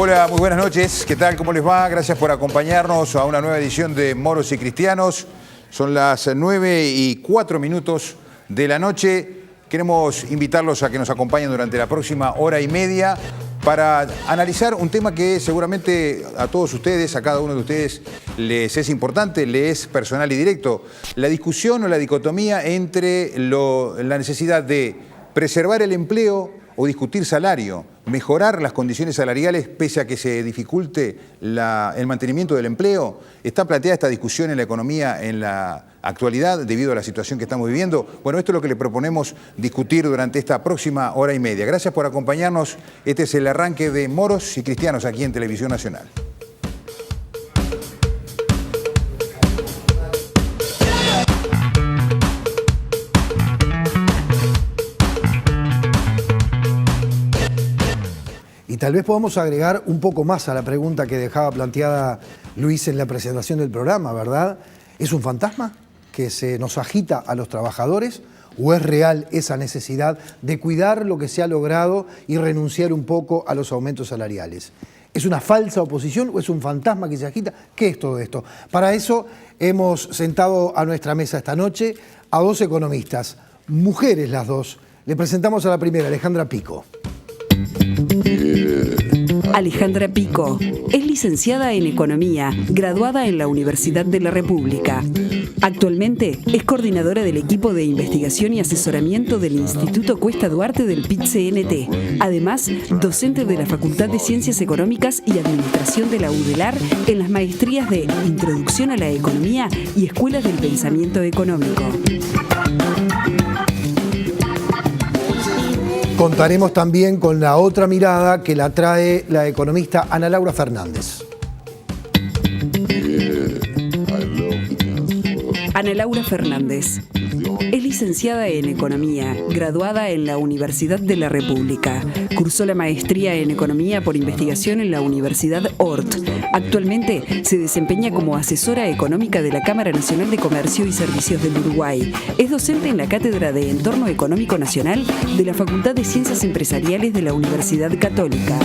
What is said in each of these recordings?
Hola, muy buenas noches. ¿Qué tal? ¿Cómo les va? Gracias por acompañarnos a una nueva edición de Moros y Cristianos. Son las 9:04 de la noche. Queremos invitarlos a que nos acompañen durante la próxima hora y media para analizar un tema que seguramente a todos ustedes, a cada uno de ustedes, les es importante, les es personal y directo. La discusión o la dicotomía entre la necesidad de preservar el empleo o discutir salario, mejorar las condiciones salariales pese a que se dificulte el mantenimiento del empleo. ¿Está planteada esta discusión en la economía en la actualidad debido a la situación que estamos viviendo? Bueno, esto es lo que le proponemos discutir durante esta próxima hora y media. Gracias por acompañarnos. Este es el arranque de Moros y Cristianos aquí en Televisión Nacional. Y tal vez podamos agregar un poco más a la pregunta que dejaba planteada Luis en la presentación del programa, ¿verdad? ¿Es un fantasma que se nos agita a los trabajadores o es real esa necesidad de cuidar lo que se ha logrado y renunciar un poco a los aumentos salariales? ¿Es una falsa oposición o es un fantasma que se agita? ¿Qué es todo esto? Para eso hemos sentado a nuestra mesa esta noche a dos economistas, mujeres las dos. Le presentamos a la primera, Alejandra Pico. Alejandra Pico es licenciada en Economía, graduada en la Universidad de la República. Actualmente es coordinadora del equipo de investigación y asesoramiento del Instituto Cuesta Duarte del PIT-CNT. Además, docente de la Facultad de Ciencias Económicas y Administración de la UDELAR en las maestrías de Introducción a la Economía y Escuelas del Pensamiento Económico. Contaremos también con la otra mirada que la trae la economista Ana Laura Fernández. Ana Laura Fernández es licenciada en Economía, graduada en la Universidad de la República. Cursó la maestría en Economía por investigación en la Universidad Ort. Actualmente se desempeña como asesora económica de la Cámara Nacional de Comercio y Servicios del Uruguay. Es docente en la Cátedra de Entorno Económico Nacional de la Facultad de Ciencias Empresariales de la Universidad Católica.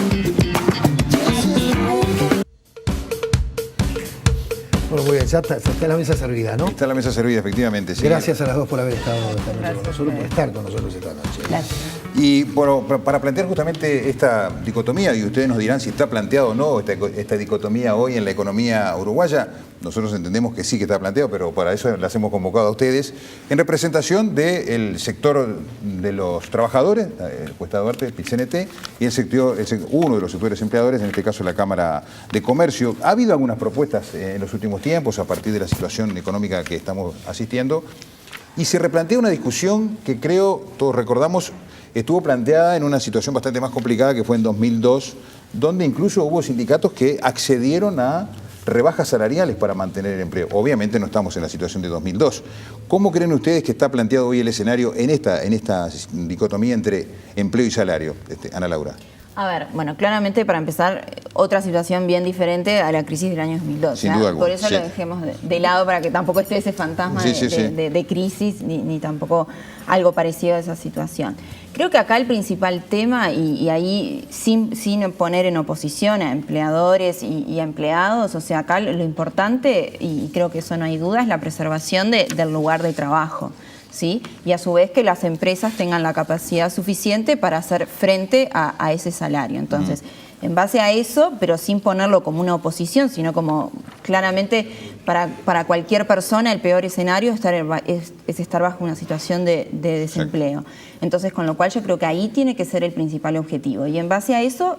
Bueno, muy bien, ya está la mesa servida, ¿no? Está la mesa servida, efectivamente. Sí. Gracias a las dos por haber estado esta noche con nosotros, por estar con nosotros esta noche. Gracias. Y bueno, para plantear justamente esta dicotomía, y ustedes nos dirán si está planteado o no esta dicotomía hoy en la economía uruguaya, nosotros entendemos que sí que está planteado, pero para eso las hemos convocado a ustedes, en representación del sector de los trabajadores, el Cuesta Duarte, el PIT-CNT, y uno de los sectores empleadores, en este caso la Cámara de Comercio. Ha habido algunas propuestas en los últimos tiempos, a partir de la situación económica que estamos asistiendo, y se replantea una discusión que creo, todos recordamos, estuvo planteada en una situación bastante más complicada que fue en 2002, donde incluso hubo sindicatos que accedieron a rebajas salariales para mantener el empleo. Obviamente no estamos en la situación de 2002. ¿Cómo creen ustedes que está planteado hoy el escenario en esta dicotomía entre empleo y salario, Ana Laura? A ver, bueno, claramente para empezar, otra situación bien diferente a la crisis del año 2002. Sin duda alguna. Por eso sí. Lo dejemos de lado para que tampoco esté ese fantasma de crisis ni tampoco algo parecido a esa situación. Creo que acá el principal tema, y ahí sin poner en oposición a empleadores y a empleados, o sea, acá lo importante, y creo que eso no hay duda, es la preservación del lugar de trabajo. ¿Sí? Y a su vez que las empresas tengan la capacidad suficiente para hacer frente a ese salario. Entonces, en base a eso, pero sin ponerlo como una oposición, sino como claramente para cualquier persona el peor escenario es estar bajo una situación de desempleo. Entonces, con lo cual yo creo que ahí tiene que ser el principal objetivo. Y en base a eso,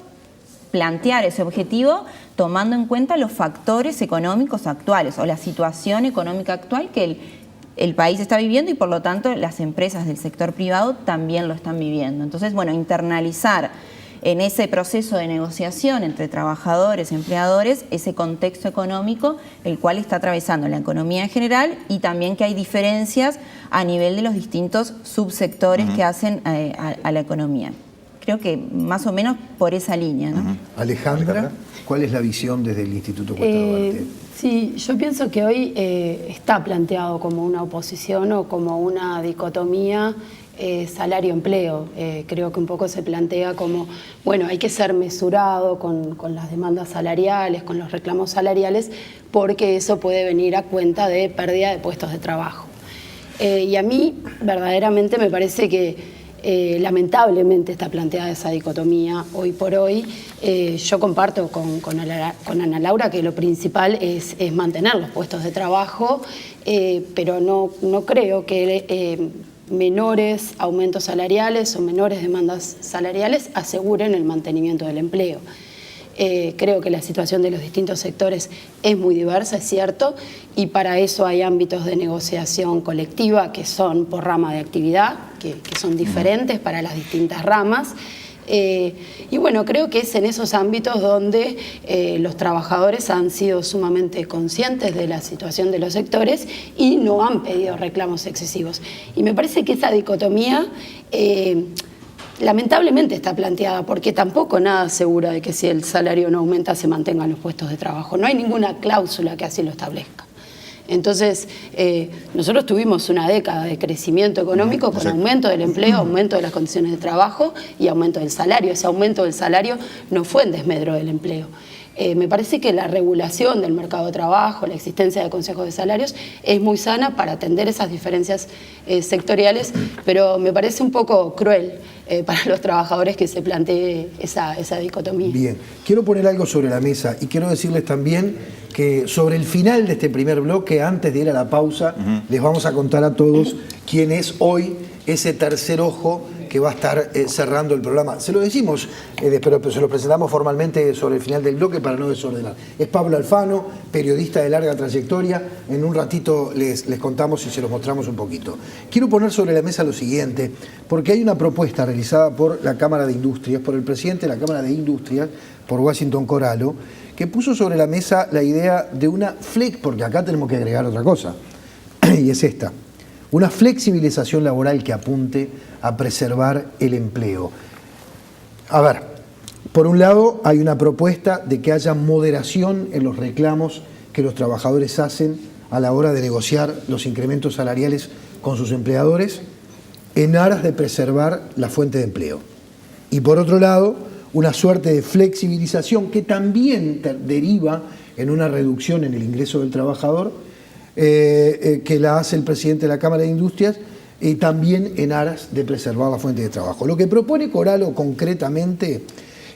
plantear ese objetivo tomando en cuenta los factores económicos actuales o la situación económica actual que el país está viviendo y por lo tanto las empresas del sector privado también lo están viviendo. Entonces, bueno, internalizar en ese proceso de negociación entre trabajadores y empleadores ese contexto económico el cual está atravesando la economía en general y también que hay diferencias a nivel de los distintos subsectores que hacen a la economía. Creo que más o menos por esa línea, ¿no? Alejandra, ¿cuál es la visión desde el Instituto Cuesta Duarte? Sí, yo pienso que hoy está planteado como una oposición o como una dicotomía salario-empleo. Creo que un poco se plantea como, bueno, hay que ser mesurado con las demandas salariales, con los reclamos salariales, porque eso puede venir a cuenta de pérdida de puestos de trabajo. Y a mí verdaderamente me parece que lamentablemente está planteada esa dicotomía hoy por hoy. Yo comparto con Ana Laura que lo principal es mantener los puestos de trabajo, pero no creo que menores aumentos salariales o menores demandas salariales aseguren el mantenimiento del empleo. Creo que la situación de los distintos sectores es muy diversa, es cierto, y para eso hay ámbitos de negociación colectiva que son por rama de actividad, que son diferentes para las distintas ramas. Y bueno, creo que es en esos ámbitos donde los trabajadores han sido sumamente conscientes de la situación de los sectores y no han pedido reclamos excesivos. Y me parece que esa dicotomía lamentablemente está planteada, porque tampoco nada asegura de que si el salario no aumenta se mantengan los puestos de trabajo. No hay ninguna cláusula que así lo establezca. Entonces, nosotros tuvimos una década de crecimiento económico con aumento del empleo, aumento de las condiciones de trabajo y aumento del salario. Ese aumento del salario no fue en desmedro del empleo. Me parece que la regulación del mercado de trabajo, la existencia de consejos de salarios es muy sana para atender esas diferencias sectoriales, pero me parece un poco cruel para los trabajadores que se plantee esa dicotomía. Bien, quiero poner algo sobre la mesa y quiero decirles también que sobre el final de este primer bloque, antes de ir a la pausa, les vamos a contar a todos quién es hoy ese tercer ojo que va a estar cerrando el programa. Se lo decimos, pero se lo presentamos formalmente sobre el final del bloque para no desordenar. Es Pablo Alfano, periodista de larga trayectoria. En un ratito les contamos y se los mostramos un poquito. Quiero poner sobre la mesa lo siguiente, porque hay una propuesta realizada por la Cámara de Industrias, por el presidente de la Cámara de Industrias, por Washington Coralo, que puso sobre la mesa la idea de una flex, porque acá tenemos que agregar otra cosa, y es esta. Una flexibilización laboral que apunte a preservar el empleo. A ver, por un lado hay una propuesta de que haya moderación en los reclamos que los trabajadores hacen a la hora de negociar los incrementos salariales con sus empleadores en aras de preservar la fuente de empleo. Y por otro lado, una suerte de flexibilización que también deriva en una reducción en el ingreso del trabajador, que la hace el presidente de la Cámara de Industrias, y también en aras de preservar la fuente de trabajo. Lo que propone Coralo concretamente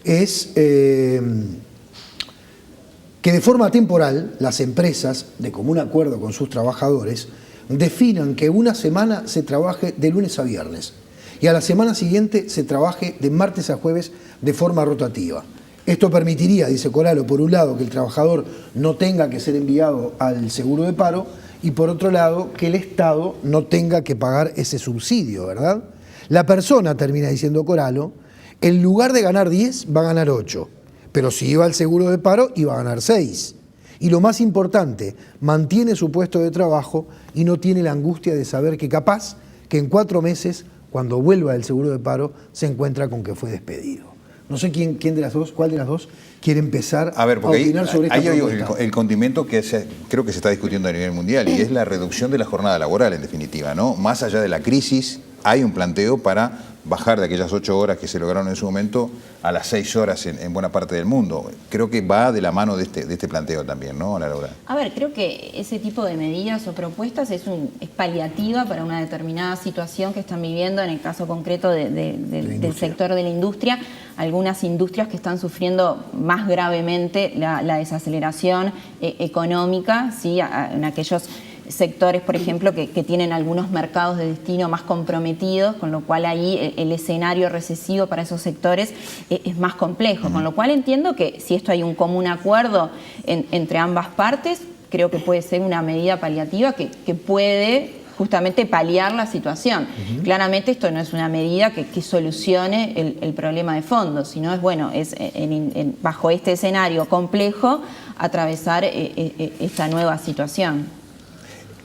es que de forma temporal las empresas, de común acuerdo con sus trabajadores, definan que una semana se trabaje de lunes a viernes y a la semana siguiente se trabaje de martes a jueves de forma rotativa. Esto permitiría, dice Coralo, por un lado que el trabajador no tenga que ser enviado al seguro de paro y por otro lado que el Estado no tenga que pagar ese subsidio, ¿verdad? La persona, termina diciendo Coralo, en lugar de ganar 10 va a ganar 8, pero si iba al seguro de paro iba a ganar 6. Y lo más importante, mantiene su puesto de trabajo y no tiene la angustia de saber que capaz que en 4 meses, cuando vuelva del seguro de paro, se encuentra con que fue despedido. No sé quién de las dos, cuál de las dos quiere empezar a opinar sobre esta propuesta. El condimento que creo que se está discutiendo a nivel mundial y es la reducción de la jornada laboral, en definitiva, ¿no? Más allá de la crisis, hay un planteo para bajar de aquellas 8 horas que se lograron en su momento a las 6 horas en buena parte del mundo. Creo que va de la mano de este planteo también, ¿no, Ana Laura? A ver, creo que ese tipo de medidas o propuestas es paliativa para una determinada situación que están viviendo, en el caso concreto del sector de la industria, algunas industrias que están sufriendo más gravemente la desaceleración económica, ¿sí? En aquellos sectores, por ejemplo, que tienen algunos mercados de destino más comprometidos, con lo cual ahí el escenario recesivo para esos sectores es más complejo. Con lo cual entiendo que si esto hay un común acuerdo entre ambas partes, creo que puede ser una medida paliativa que puede justamente paliar la situación. Claramente esto no es una medida que solucione el problema de fondo, sino es, bueno, es bajo este escenario complejo atravesar esta nueva situación.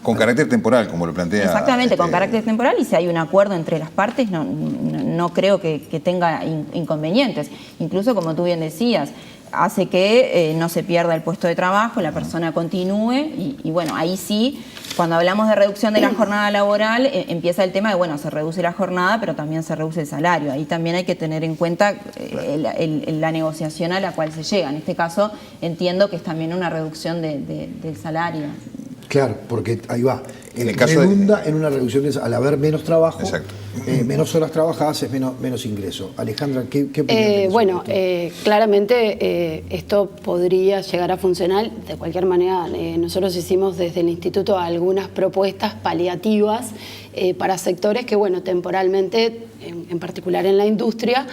Con carácter temporal, como lo plantea. Exactamente, con carácter temporal, y si hay un acuerdo entre las partes, no creo que tenga inconvenientes. Incluso, como tú bien decías, hace que no se pierda el puesto de trabajo, la persona continúe y bueno, ahí sí, cuando hablamos de reducción de la jornada laboral, empieza el tema de, bueno, se reduce la jornada, pero también se reduce el salario. Ahí también hay que tener en cuenta la negociación a la cual se llega. En este caso, entiendo que es también una reducción del salario. Claro, porque ahí va. En el caso redunda en una reducción al haber menos trabajo, menos horas trabajadas es menos ingreso. Alejandra, ¿qué opinión tenés? Bueno, claramente esto podría llegar a funcionar. De cualquier manera, nosotros hicimos desde el instituto algunas propuestas paliativas para sectores que, bueno, temporalmente, en particular en la industria,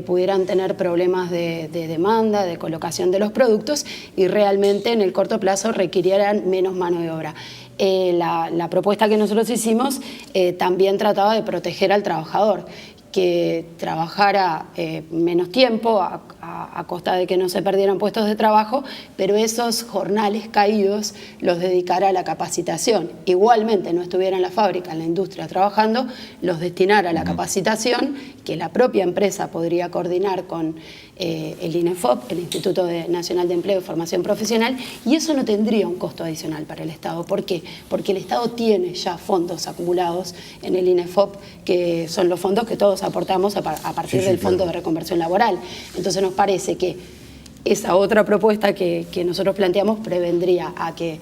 pudieran tener problemas de demanda, de colocación de los productos y realmente en el corto plazo requirieran menos mano de obra. La propuesta que nosotros hicimos también trataba de proteger al trabajador, que trabajara menos tiempo a costa de que no se perdieran puestos de trabajo, pero esos jornales caídos los dedicara a la capacitación. Igualmente no estuviera en la fábrica, en la industria trabajando, los destinara a la capacitación que la propia empresa podría coordinar con el INEFOP, el Instituto Nacional de Empleo y Formación Profesional, y eso no tendría un costo adicional para el Estado. ¿Por qué? Porque el Estado tiene ya fondos acumulados en el INEFOP, que son los fondos que todos aportamos a partir del Fondo de Reconversión Laboral. Entonces nos parece que esa otra propuesta que nosotros planteamos prevendría a que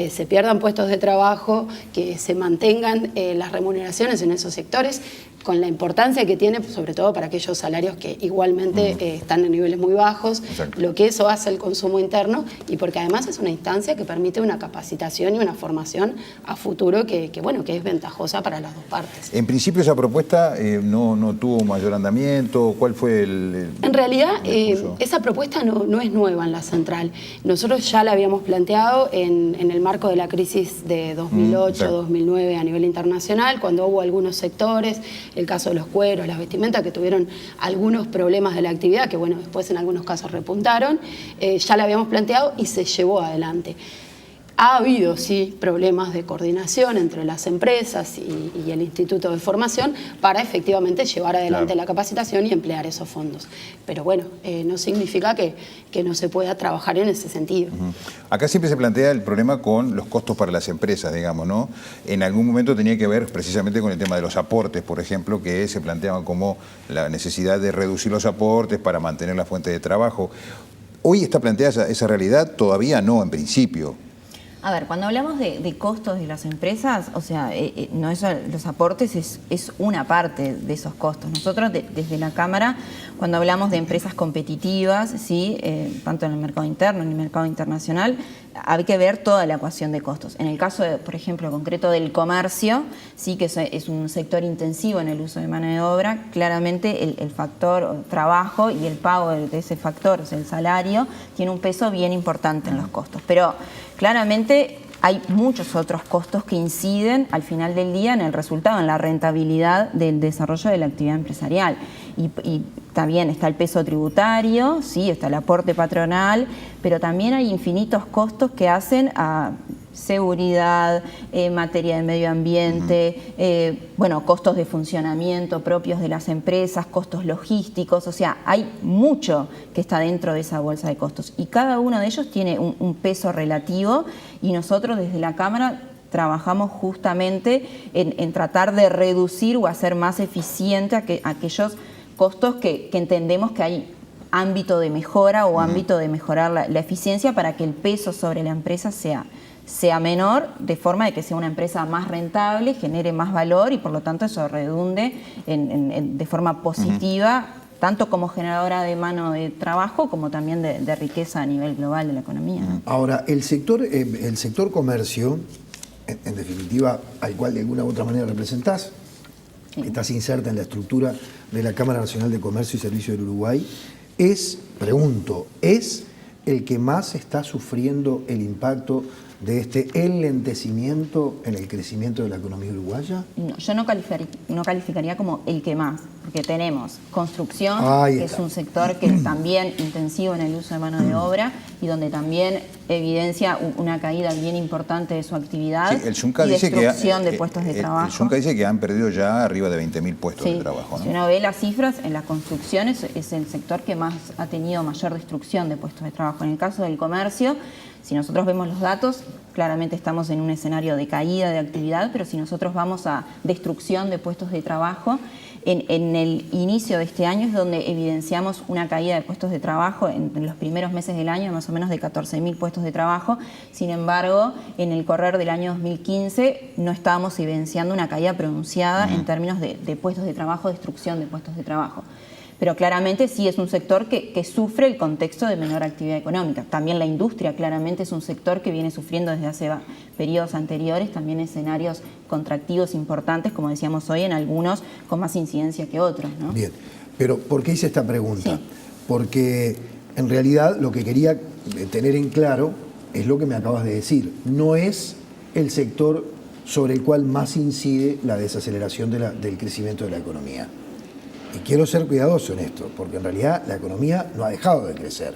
se pierdan puestos de trabajo, que se mantengan las remuneraciones en esos sectores, con la importancia que tiene, sobre todo para aquellos salarios que igualmente están en niveles muy bajos, lo que eso hace al consumo interno y porque además es una instancia que permite una capacitación y una formación a futuro que es ventajosa para las dos partes. En principio esa propuesta no tuvo mayor andamiento. ¿Cuál fue En realidad esa propuesta no es nueva en la central. Nosotros ya la habíamos planteado en el marco de la crisis de 2008-2009 a nivel internacional, cuando hubo algunos sectores, el caso de los cueros, las vestimentas, que tuvieron algunos problemas de la actividad, que bueno, después en algunos casos repuntaron, ya la habíamos planteado y se llevó adelante. Ha habido, sí, problemas de coordinación entre las empresas y el Instituto de Formación para efectivamente llevar adelante la capacitación y emplear esos fondos. Pero bueno, no significa que no se pueda trabajar en ese sentido. Acá siempre se plantea el problema con los costos para las empresas, digamos, ¿no? En algún momento tenía que ver precisamente con el tema de los aportes, por ejemplo, que se planteaban como la necesidad de reducir los aportes para mantener la fuente de trabajo. ¿Hoy está planteada esa realidad? Todavía no, en principio. A ver, cuando hablamos de costos de las empresas, o sea, los aportes es una parte de esos costos. Nosotros desde la Cámara, cuando hablamos de empresas competitivas, ¿sí? Tanto en el mercado interno, en el mercado internacional, hay que ver toda la ecuación de costos. En el caso, por ejemplo, concreto del comercio, sí que es un sector intensivo en el uso de mano de obra, claramente el factor trabajo y el pago de ese factor, o sea, el salario, tiene un peso bien importante en los costos. Pero claramente hay muchos otros costos que inciden al final del día en el resultado, en la rentabilidad del desarrollo de la actividad empresarial. Y también está el peso tributario, sí, está el aporte patronal, pero también hay infinitos costos que hacen a seguridad, materia de medio ambiente, costos de funcionamiento propios de las empresas, costos logísticos, o sea, hay mucho que está dentro de esa bolsa de costos y cada uno de ellos tiene un peso relativo y nosotros desde la Cámara trabajamos justamente en tratar de reducir o hacer más eficiente aquellos costos que entendemos que hay ámbito de mejora o ámbito de mejorar la eficiencia para que el peso sobre la empresa sea menor, de forma de que sea una empresa más rentable, genere más valor y por lo tanto eso redunde de forma positiva, tanto como generadora de mano de trabajo como también de riqueza a nivel global de la economía. Ahora, el sector comercio, en definitiva, al cual de alguna u otra manera representás, estás inserta en la estructura de la Cámara Nacional de Comercio y Servicio del Uruguay, ¿es el que más está sufriendo el impacto de este enlentecimiento en el crecimiento de la economía uruguaya? No, yo no calificaría como el que más, porque tenemos construcción, que es un sector que es también intensivo en el uso de mano de obra y donde también evidencia una caída bien importante de su actividad sí, el Yunca y dice destrucción que, de puestos de trabajo. El Yunca dice que han perdido ya arriba de 20.000 puestos de trabajo, ¿no? Si uno ve las cifras, en la construcción es el sector que más ha tenido mayor destrucción de puestos de trabajo. En el caso del comercio, si nosotros vemos los datos, claramente estamos en un escenario de caída de actividad, pero si nosotros vamos a destrucción de puestos de trabajo, en el inicio de este año es donde evidenciamos una caída de puestos de trabajo en los primeros meses del año, más o menos de 14.000 puestos de trabajo. Sin embargo, en el correr del año 2015 no estábamos evidenciando una caída pronunciada en términos de puestos de trabajo, destrucción de puestos de trabajo. Pero claramente sí es un sector que sufre el contexto de menor actividad económica. También la industria claramente es un sector que viene sufriendo desde hace periodos anteriores, también escenarios contractivos importantes, como decíamos hoy, en algunos con más incidencia que otros, ¿no? Bien, pero ¿por qué hice esta pregunta? Sí. Porque en realidad lo que quería tener en claro es lo que me acabas de decir. No es el sector sobre el cual más incide la desaceleración del crecimiento de la economía. Y quiero ser cuidadoso en esto, porque en realidad la economía no ha dejado de crecer.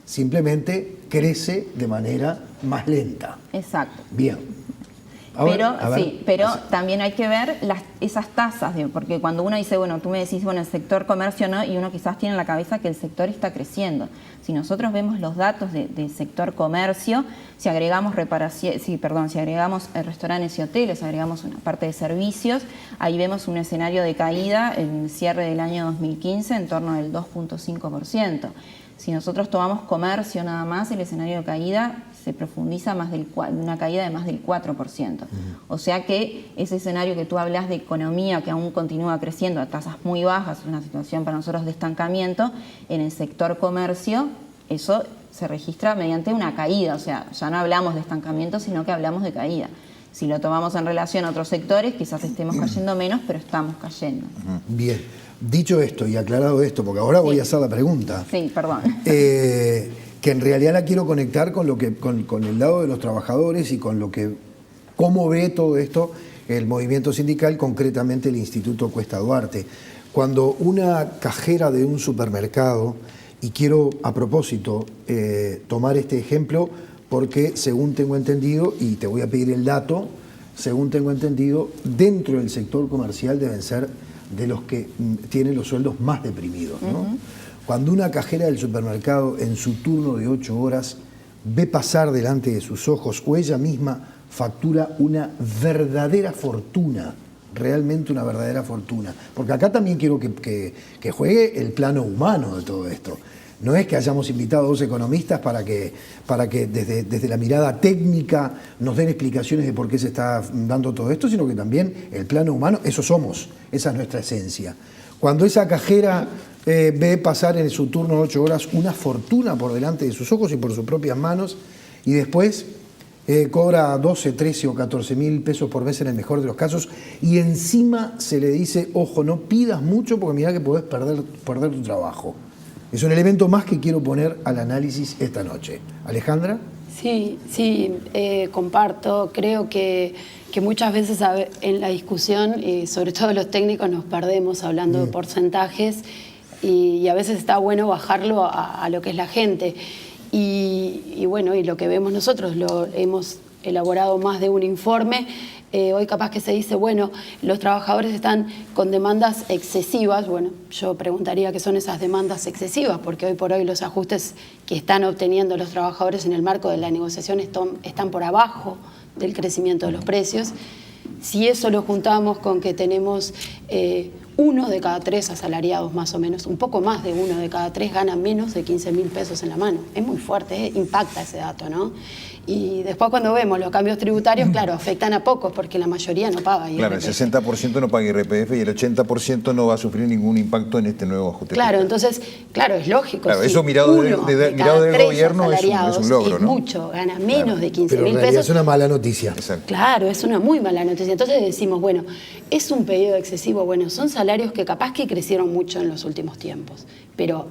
Simplemente crece de manera más lenta. Exacto. Bien. Pero también hay que ver esas tasas, porque cuando uno dice, bueno, tú me decís, bueno, el sector comercio no, y uno quizás tiene en la cabeza que el sector está creciendo. Si nosotros vemos los datos del sector comercio, si agregamos restaurantes y hoteles, agregamos una parte de servicios, ahí vemos un escenario de caída en el cierre del año 2015 en torno del 2.5%. Si nosotros tomamos comercio nada más, el escenario de caída se profundiza una caída de más del 4%. O sea que ese escenario que tú hablas de economía que aún continúa creciendo a tasas muy bajas, es una situación para nosotros de estancamiento, en el sector comercio eso se registra mediante una caída, o sea, ya no hablamos de estancamiento, sino que hablamos de caída. Si lo tomamos en relación a otros sectores, quizás estemos cayendo menos, pero estamos cayendo. Bien. Dicho esto y aclarado esto, porque ahora voy a hacer la pregunta. Sí, perdón. Que en realidad la quiero conectar con el lado de los trabajadores y con cómo ve todo esto el movimiento sindical, concretamente el Instituto Cuesta Duarte. Cuando una cajera de un supermercado, y quiero a propósito tomar este ejemplo porque según tengo entendido, y te voy a pedir el dato, según tengo entendido, dentro del sector comercial deben ser de los que tienen los sueldos más deprimidos, ¿no? Cuando una cajera del supermercado en su turno de 8 horas ve pasar delante de sus ojos o ella misma factura una verdadera fortuna, realmente una verdadera fortuna. Porque acá también quiero que juegue el plano humano de todo esto. No es que hayamos invitado a 2 economistas para que desde la mirada técnica nos den explicaciones de por qué se está dando todo esto, sino que también el plano humano, eso somos, esa es nuestra esencia. Cuando esa cajera ve pasar en su turno de 8 horas una fortuna por delante de sus ojos y por sus propias manos, y después cobra 12, 13 o 14.000 pesos por mes en el mejor de los casos, y encima se le dice, ojo, no pidas mucho porque mirá que podés perder tu trabajo. Es un elemento más que quiero poner al análisis esta noche. ¿Alejandra? Sí, comparto. Creo que muchas veces en la discusión, sobre todo los técnicos, nos perdemos hablando de porcentajes y a veces está bueno bajarlo a lo que es la gente. Y bueno, y lo que vemos nosotros, lo hemos elaborado más de un informe. Hoy capaz que se dice, bueno, los trabajadores están con demandas excesivas. Bueno, yo preguntaría qué son esas demandas excesivas, porque hoy por hoy los ajustes que están obteniendo los trabajadores en el marco de la negociación están por abajo del crecimiento de los precios. Si eso lo juntamos con que tenemos 1 de cada 3 asalariados más o menos, un poco más de 1 de cada 3 gana menos de 15.000 pesos en la mano. Es muy fuerte, impacta ese dato, ¿no? Y después cuando vemos los cambios tributarios, claro, afectan a pocos porque la mayoría no paga IRPF. Claro, el 60% no paga IRPF y el 80% no va a sufrir ningún impacto en este nuevo ajuste. Claro, entonces, claro, es lógico. Claro, sí, eso mirado del gobierno es un logro, es ¿no? mucho, gana menos de 15.000 Pero en realidad pesos. es una mala noticia. Exacto. Claro, es una muy mala noticia. Entonces decimos, bueno, ¿es un pedido excesivo? Bueno, son salarios que capaz que crecieron mucho en los últimos tiempos, pero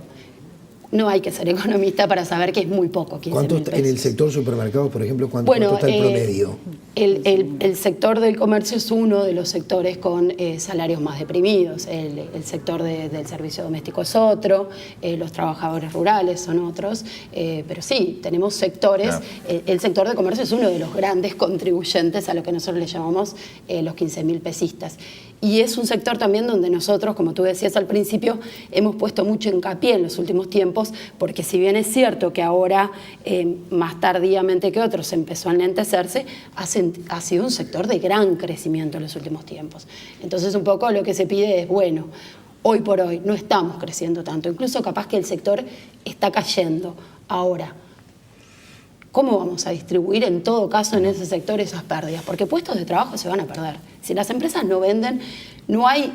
no hay que ser economista para saber que es muy poco, 15.000 pesos. En el sector supermercados, por ejemplo, ¿cuánto está el promedio? El sector del comercio es uno de los sectores con salarios más deprimidos. El sector del servicio doméstico es otro, los trabajadores rurales son otros, pero sí, tenemos sectores. Claro. El sector de comercio es uno de los grandes contribuyentes a lo que nosotros le llamamos los 15.000 pesistas. Y es un sector también donde nosotros, como tú decías al principio, hemos puesto mucho hincapié en los últimos tiempos, porque si bien es cierto que ahora, más tardíamente que otros, empezó a enlentecerse, ha sido un sector de gran crecimiento en los últimos tiempos. Entonces, un poco lo que se pide es, bueno, hoy por hoy no estamos creciendo tanto, incluso capaz que el sector está cayendo. Ahora, ¿cómo vamos a distribuir en todo caso en ese sector esas pérdidas? Porque puestos de trabajo se van a perder. Si las empresas no venden, no hay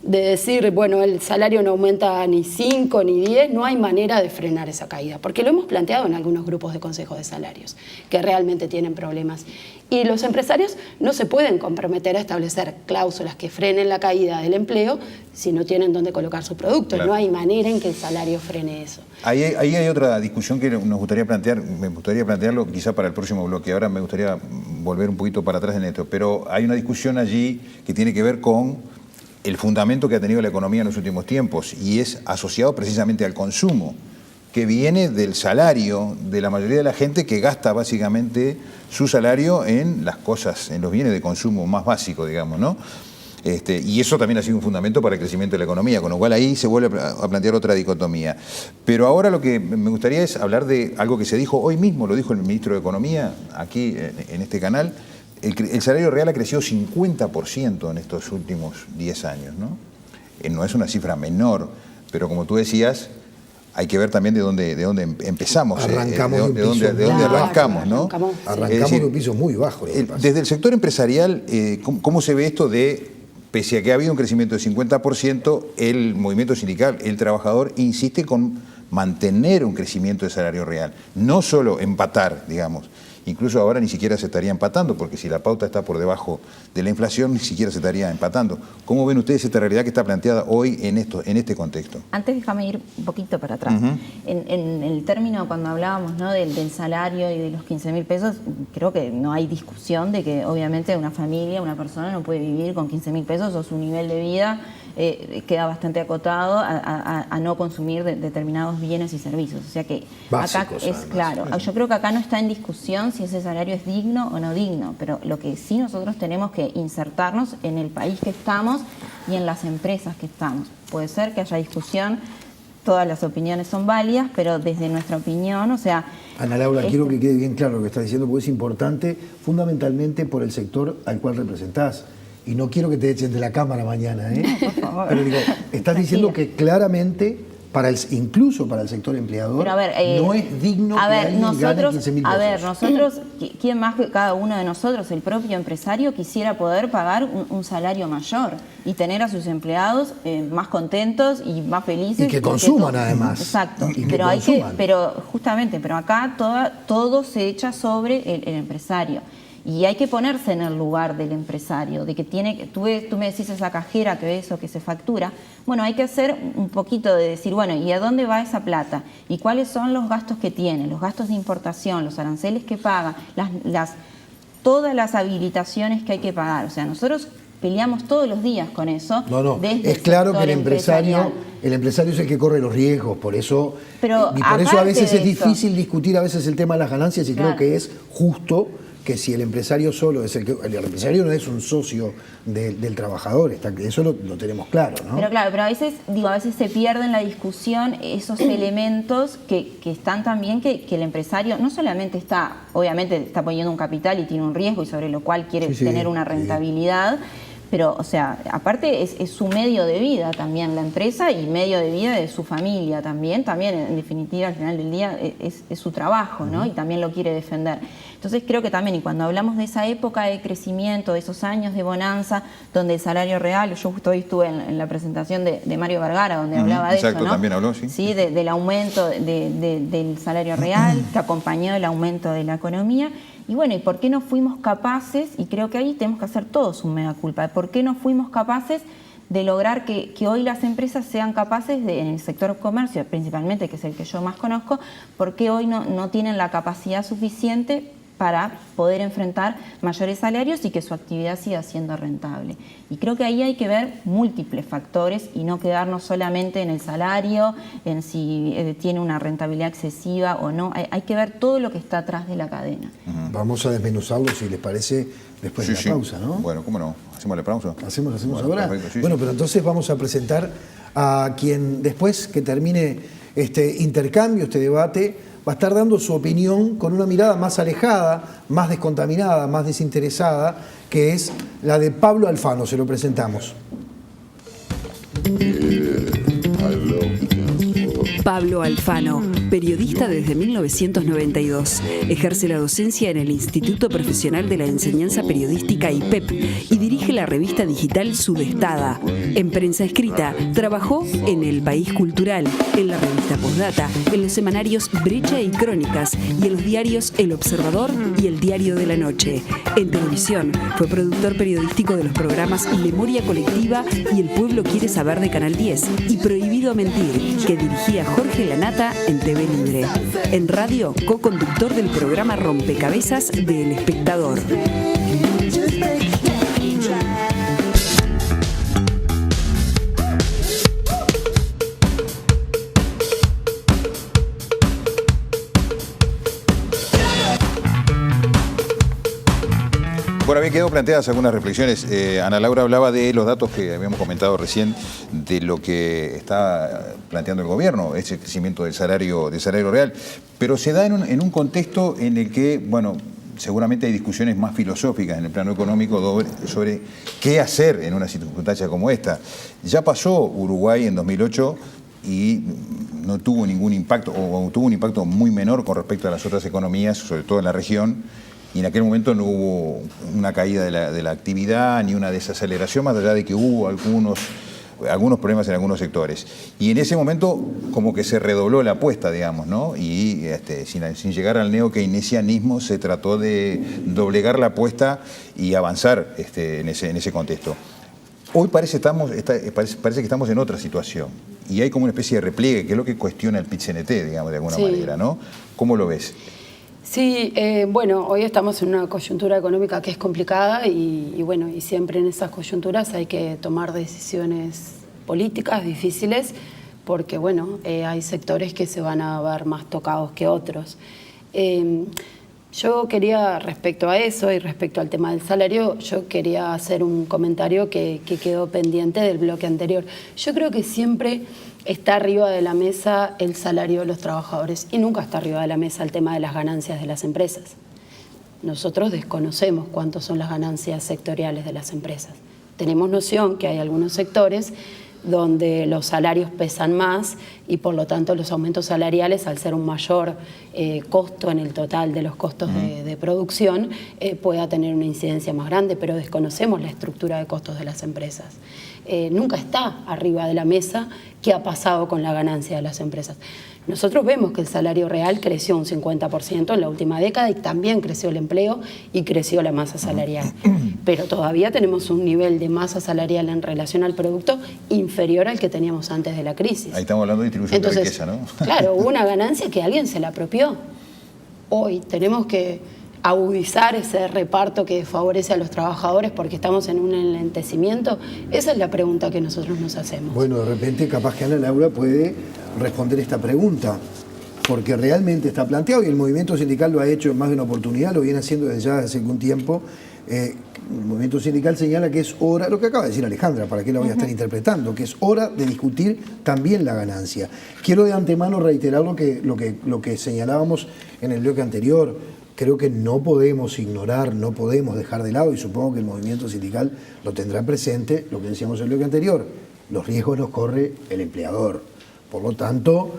de decir, bueno, el salario no aumenta ni 5 ni 10, no hay manera de frenar esa caída, porque lo hemos planteado en algunos grupos de consejos de salarios, que realmente tienen problemas. Y los empresarios no se pueden comprometer a establecer cláusulas que frenen la caída del empleo si no tienen dónde colocar sus productos. Claro. No hay manera en que el salario frene eso. Ahí hay otra discusión que nos gustaría plantear, me gustaría plantearlo quizá para el próximo bloque. Ahora me gustaría volver un poquito para atrás en esto, pero hay una discusión allí que tiene que ver con el fundamento que ha tenido la economía en los últimos tiempos y es asociado precisamente al consumo, que viene del salario de la mayoría de la gente que gasta básicamente su salario en las cosas, en los bienes de consumo más básicos, digamos, ¿no? Y eso también ha sido un fundamento para el crecimiento de la economía, con lo cual ahí se vuelve a plantear otra dicotomía. Pero ahora lo que me gustaría es hablar de algo que se dijo hoy mismo, lo dijo el ministro de Economía aquí en este canal. El salario real ha crecido 50% en estos últimos 10 años, ¿no? No es una cifra menor, pero como tú decías, hay que ver también de dónde empezamos. Arrancamos de dónde arrancamos, ¿no? Arrancamos de un piso muy bajo. Desde el sector empresarial, ¿cómo se ve esto de, pese a que ha habido un crecimiento de 50%, el movimiento sindical, el trabajador, insiste con mantener un crecimiento de salario real? No solo empatar, digamos. Incluso ahora ni siquiera se estaría empatando, porque si la pauta está por debajo de la inflación, ni siquiera se estaría empatando. ¿Cómo ven ustedes esta realidad que está planteada hoy en este contexto? Antes déjame ir un poquito para atrás. En el término, cuando hablábamos, ¿no?, del salario y de los 15.000 pesos, creo que no hay discusión de que obviamente una familia, una persona no puede vivir con 15.000 pesos o su nivel de vida queda bastante acotado a no consumir determinados bienes y servicios. O sea que básicos, acá es además, claro. Yo creo que acá no está en discusión si ese salario es digno o no digno, pero lo que sí nosotros tenemos que insertarnos en el país que estamos y en las empresas que estamos. Puede ser que haya discusión, todas las opiniones son válidas, pero desde nuestra opinión, o sea... Ana Laura, quiero que quede bien claro lo que estás diciendo, porque es importante fundamentalmente por el sector al cual representás. Y no quiero que te echen de la cámara mañana, ¿eh? No, por favor. Pero digo, estás diciendo que claramente, incluso para el sector empleador, pero, no es digno que alguien gane 15.000 pesos. A ver, nosotros, ¿quién más que cada uno de nosotros, el propio empresario, quisiera poder pagar un salario mayor y tener a sus empleados más contentos y más felices? Y que consuman además. Exacto. Pero justamente, pero acá todo se echa sobre el empresario. Y hay que ponerse en el lugar del empresario, de que tú me decís esa cajera que ves o que se factura. Bueno, hay que hacer un poquito de decir, bueno, ¿y a dónde va esa plata? ¿Y cuáles son los gastos que tiene? Los gastos de importación, los aranceles que paga, todas las habilitaciones que hay que pagar. O sea, nosotros peleamos todos los días con eso. No, es claro que el empresario es el que corre los riesgos, por eso a veces es difícil discutir a veces el tema de las ganancias y creo que es justo que si el empresario solo es el empresario no es un socio del trabajador, eso lo tenemos claro, ¿no? Pero a veces se pierde en la discusión esos elementos que están también que el empresario no solamente obviamente está poniendo un capital y tiene un riesgo y sobre lo cual quiere tener una rentabilidad. Pero, o sea, aparte es su medio de vida también la empresa y medio de vida de su familia también en definitiva al final del día es su trabajo, ¿no? Y también lo quiere defender. Entonces creo que también, y cuando hablamos de esa época de crecimiento, de esos años de bonanza, donde el salario real, yo justo hoy estuve en la presentación de Mario Vergara, donde hablaba de eso, ¿no? También habló, sí. Sí, del aumento del salario real, que acompañó el aumento de la economía. Y bueno, ¿y por qué no fuimos capaces? Y creo que ahí tenemos que hacer todos un mea culpa. ¿Por qué no fuimos capaces de lograr que hoy las empresas sean capaces de, en el sector comercio principalmente, que es el que yo más conozco, porque hoy no tienen la capacidad suficiente para poder enfrentar mayores salarios y que su actividad siga siendo rentable. Y creo que ahí hay que ver múltiples factores y no quedarnos solamente en el salario, en si tiene una rentabilidad excesiva o no. Hay que ver todo lo que está atrás de la cadena. Vamos a desmenuzarlo, si les parece, después de la pausa, ¿no? Bueno, ¿cómo no? ¿Hacemos la pausa? ¿Hacemos bueno, ahora? Perfecto, bueno, pero entonces vamos a presentar a quien después que termine este intercambio, este debate, va a estar dando su opinión con una mirada más alejada, más descontaminada, más desinteresada, que es la de Pablo Alfano. Se lo presentamos. Pablo Alfano, periodista desde 1992, ejerce la docencia en el Instituto Profesional de la Enseñanza Periodística IPEP y dirige la revista digital Sudestada. En prensa escrita, trabajó en El País Cultural, en la revista Postdata, en los semanarios Brecha y Crónicas y en los diarios El Observador y El Diario de la Noche. En televisión, fue productor periodístico de los programas Memoria Colectiva y El Pueblo Quiere Saber de Canal 10 y Prohibido Mentir, que dirigía Jorge Lanata en TV Libre. En radio, co-conductor del programa Rompecabezas de El Espectador. Bueno, había quedado planteadas algunas reflexiones. Ana Laura hablaba de los datos que habíamos comentado recién, de lo que está planteando el gobierno, ese crecimiento del salario real, pero se da en un contexto en el que, bueno, seguramente hay discusiones más filosóficas en el plano económico sobre qué hacer en una circunstancia como esta. Ya pasó Uruguay en 2008 y no tuvo ningún impacto, o tuvo un impacto muy menor con respecto a las otras economías, sobre todo en la región. Y en aquel momento no hubo una caída de la actividad ni una desaceleración, más allá de que hubo algunos problemas en algunos sectores. Y en ese momento como que se redobló la apuesta, digamos, ¿no? Y sin llegar al neokeynesianismo se trató de doblegar la apuesta y avanzar en ese contexto. Hoy parece que estamos en otra situación y hay como una especie de repliegue, que es lo que cuestiona el PIT-CNT, digamos, de alguna manera, ¿no? ¿Cómo lo ves? Sí, bueno, hoy estamos en una coyuntura económica que es complicada y bueno, y siempre en esas coyunturas hay que tomar decisiones políticas difíciles porque, bueno, hay sectores que se van a ver más tocados que otros. Yo quería, respecto a eso y respecto al tema del salario, yo quería hacer un comentario que quedó pendiente del bloque anterior. Yo creo que siempre está arriba de la mesa el salario de los trabajadores y nunca está arriba de la mesa el tema de las ganancias de las empresas. Nosotros desconocemos cuántas son las ganancias sectoriales de las empresas. Tenemos noción que hay algunos sectores donde los salarios pesan más y por lo tanto los aumentos salariales, al ser un mayor costo en el total de los costos de producción, pueda tener una incidencia más grande, pero desconocemos la estructura de costos de las empresas. Nunca está arriba de la mesa qué ha pasado con la ganancia de las empresas. Nosotros vemos que el salario real creció un 50% en la última década y también creció el empleo y creció la masa salarial. Pero todavía tenemos un nivel de masa salarial en relación al producto inferior al que teníamos antes de la crisis. Ahí estamos hablando de distribución de riqueza, ¿no? Claro, hubo una ganancia que alguien se la apropió. Hoy tenemos que agudizar ese reparto que favorece a los trabajadores porque estamos en un enlentecimiento. Esa es la pregunta que nosotros nos hacemos. Bueno, de repente capaz que Ana Laura puede responder esta pregunta, porque realmente está planteado y el movimiento sindical lo ha hecho en más de una oportunidad, lo viene haciendo desde ya hace algún tiempo. El movimiento sindical señala que es hora, lo que acaba de decir Alejandra, para qué la voy a estar interpretando, que es hora de discutir también la ganancia. Quiero de antemano reiterar lo que señalábamos en el bloque anterior. Creo que no podemos ignorar, no podemos dejar de lado, y supongo que el movimiento sindical lo tendrá presente, lo que decíamos en el bloque anterior, los riesgos los corre el empleador. Por lo tanto,